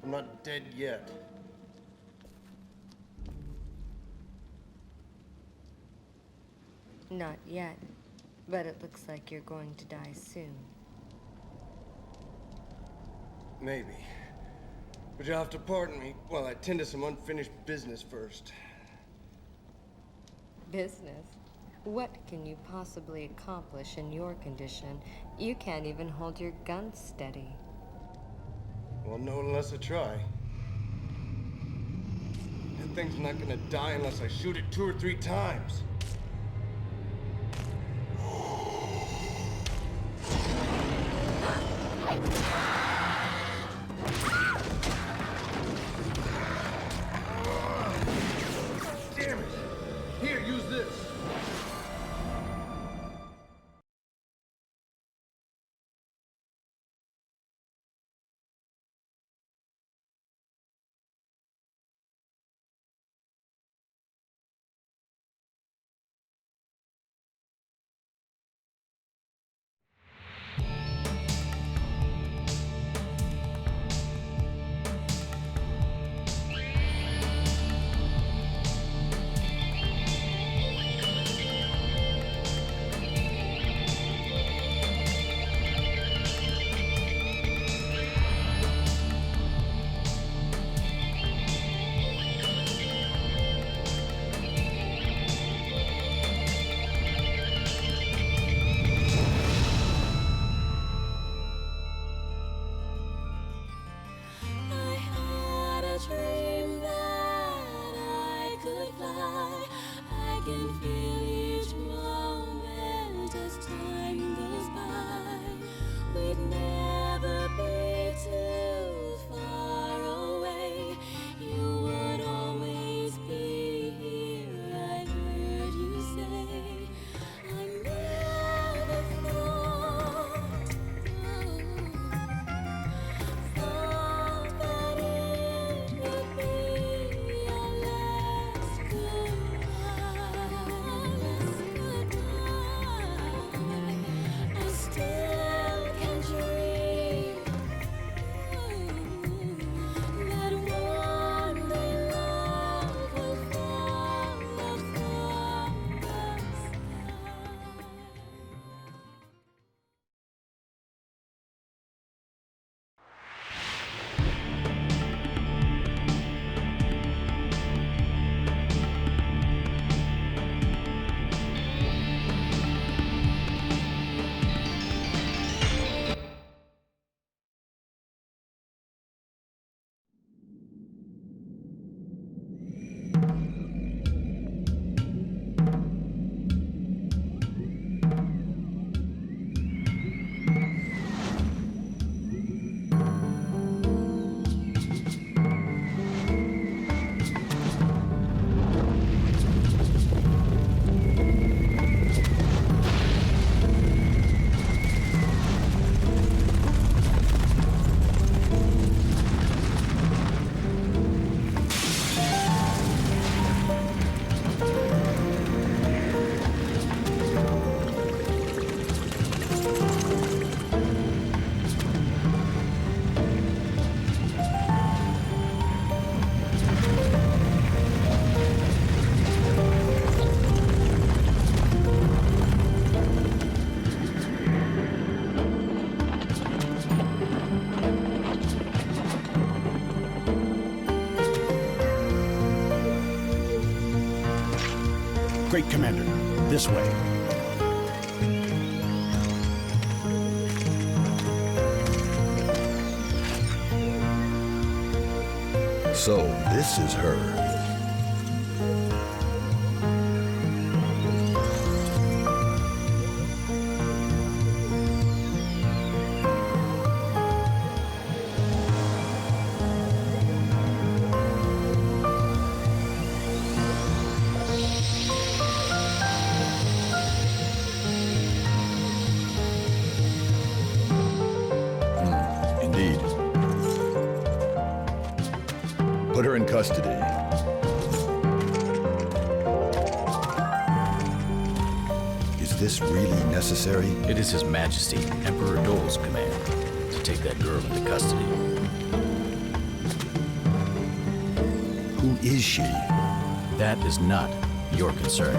I'm not dead yet. Not yet, but it looks like you're going to die soon. Maybe. But you'll have to pardon me while I tend to some unfinished business first. Business? What can you possibly accomplish in your condition? You can't even hold your gun steady. Well, no, unless I try. That thing's not gonna die unless I shoot it 2 or 3 times. Damn it! Here, use this. Dream that I could fly. I can feel each moment as time goes by. We'd never be too far away. You would always be here, I heard you say. I never thought that it would be our last goodbye. I still can dream that one day love will fall from the sky. Great Commander, this way. So, this is her. Indeed. Put her in custody. Is this really necessary? It is His Majesty, Emperor Dole's command. to take that girl into custody. Who is she? That is not your concern.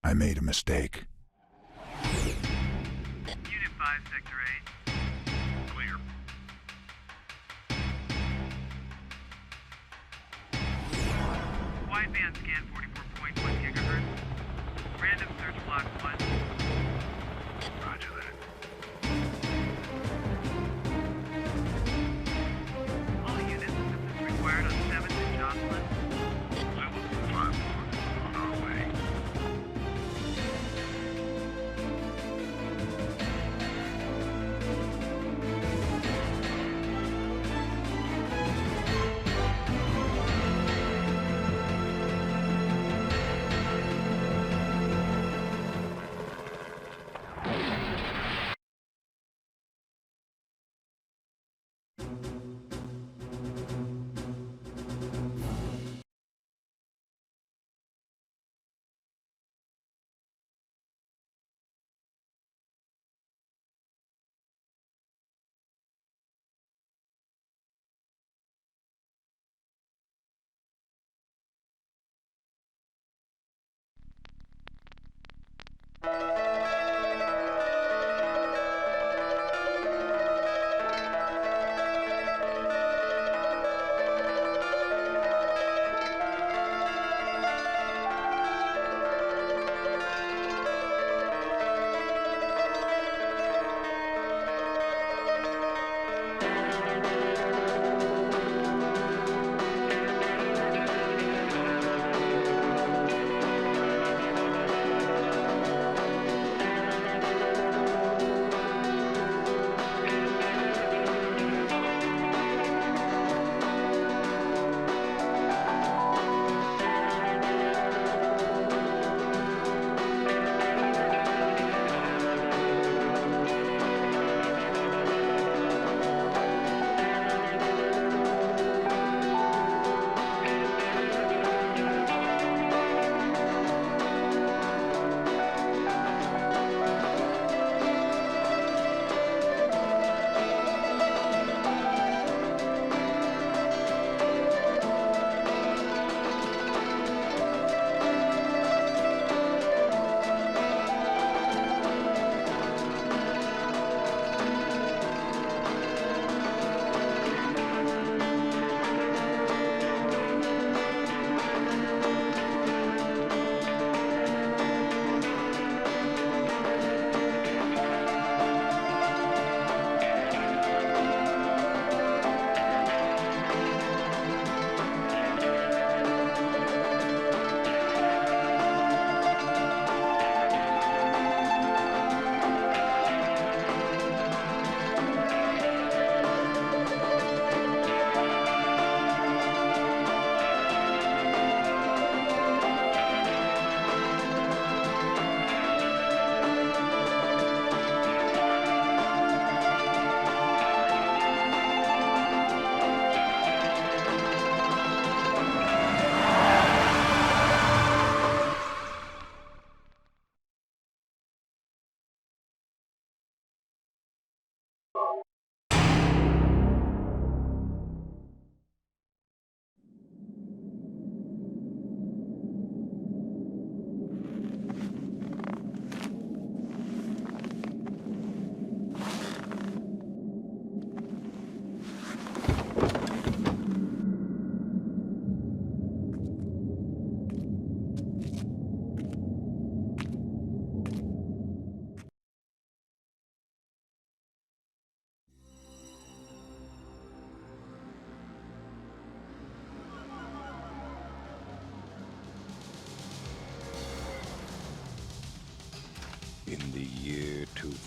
I made a mistake. Unit 5, Sector 8. Clear. Wideband scan 44.1 gigahertz. Random search block 1. Roger that. All units, assistance required on 7th and Jocelyn. Level 5 on our way.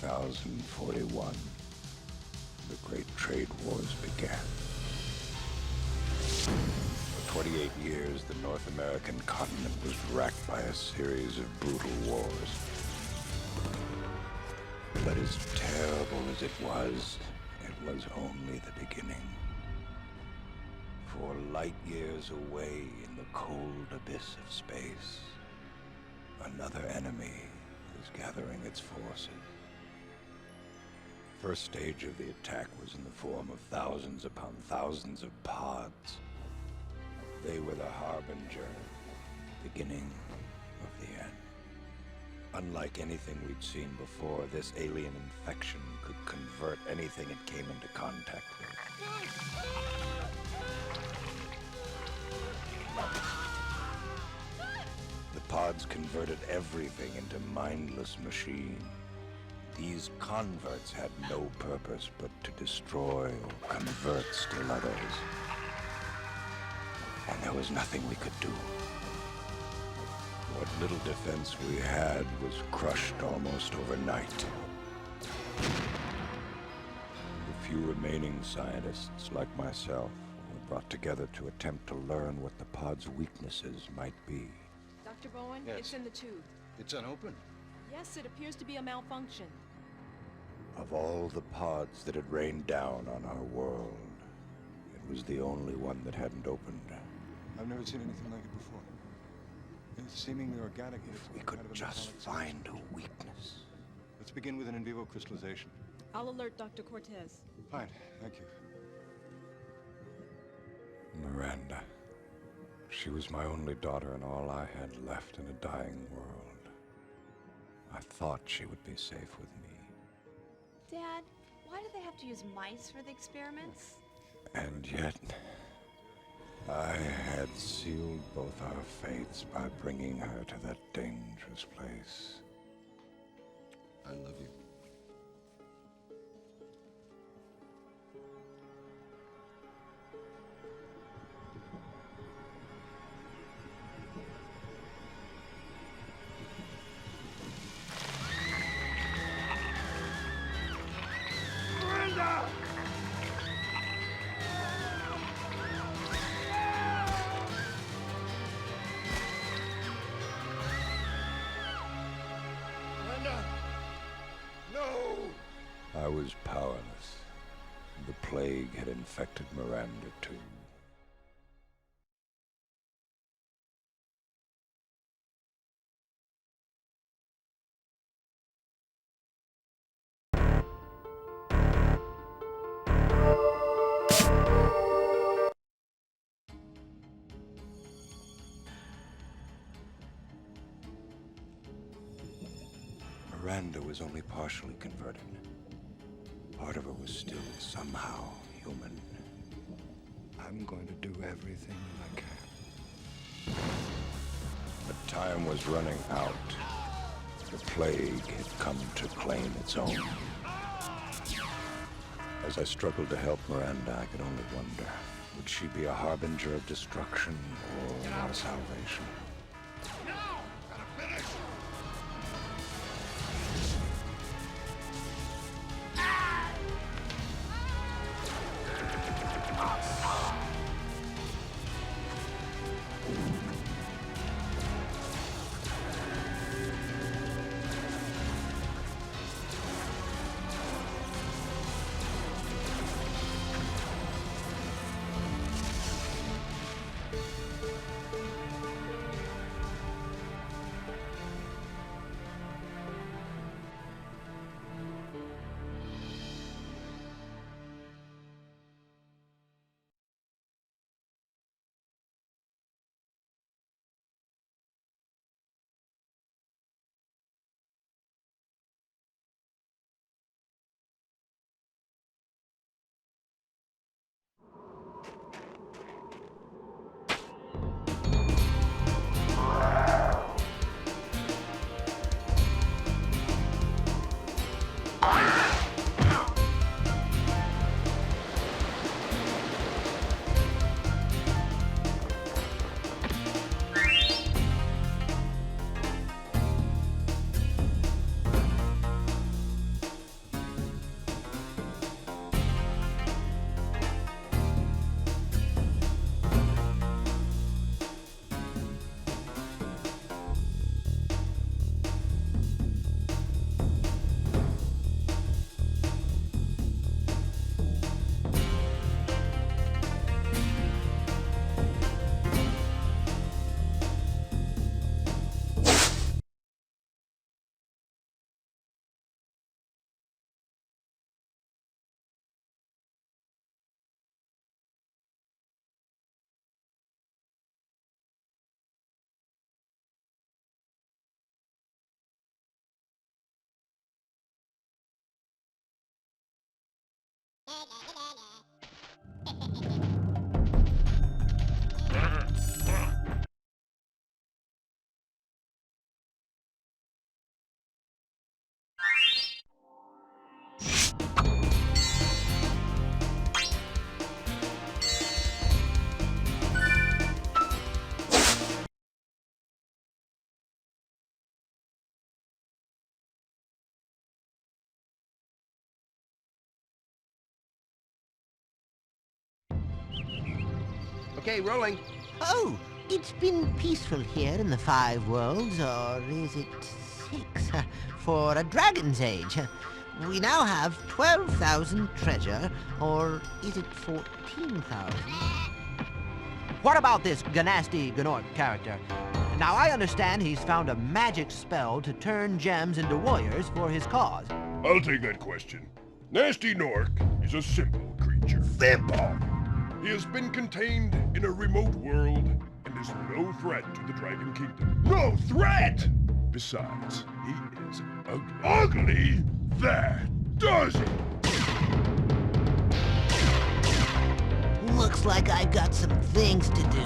2041, the Great Trade Wars began. For 28 years, the North American continent was racked by a series of brutal wars. But as terrible as it was only the beginning. For light years away in the cold abyss of space, another enemy was gathering its forces. First stage of the attack was in the form of thousands upon thousands of pods. They were the harbinger, beginning of the end. Unlike anything we'd seen before, this alien infection could convert anything it came into contact with. The pods converted everything into mindless machines. These converts had no purpose but to destroy or convert still others. And there was nothing we could do. What little defense we had was crushed almost overnight. The few remaining scientists, like myself, were brought together to attempt to learn what the pod's weaknesses might be. Dr. Bowen, Yes. it's in the tube. It's unopened. Yes, it appears to be a malfunction. Of all the pods that had rained down on our world, it was the only one that hadn't opened. I've never seen anything like it before. It's seemingly organic. If we could just find a weakness. Let's begin with an in vivo crystallization. I'll alert Dr. Cortez. Fine, thank you. Miranda. She was my only daughter and all I had left in a dying world. I thought she would be safe with me. Dad, why do they have to use mice for the experiments? And yet, I had sealed both our fates by bringing her to that dangerous place. I love you. Miranda! Miranda! No! I was powerless. The plague had infected Miranda too. Miranda was only partially converted. Part of her was still somehow human. I'm going to do everything I can. But time was running out. The plague had come to claim its own. As I struggled to help Miranda, I could only wonder, would she be a harbinger of destruction or our salvation? Okay, rolling. Oh, it's been peaceful here in the Five Worlds, or is it 6? For a Dragon's Age. We now have 12,000 treasure, or is it 14,000? What about this Ganasty Gnorc character? Now, I understand he's found a magic spell to turn gems into warriors for his cause. I'll take that question. Nasty Gnorc is a simple creature. Simple! He has been contained in a remote world and is no threat to the Dragon Kingdom. No threat! Besides, he is ugly. Ugly? That does it! Looks like I've got some things to do.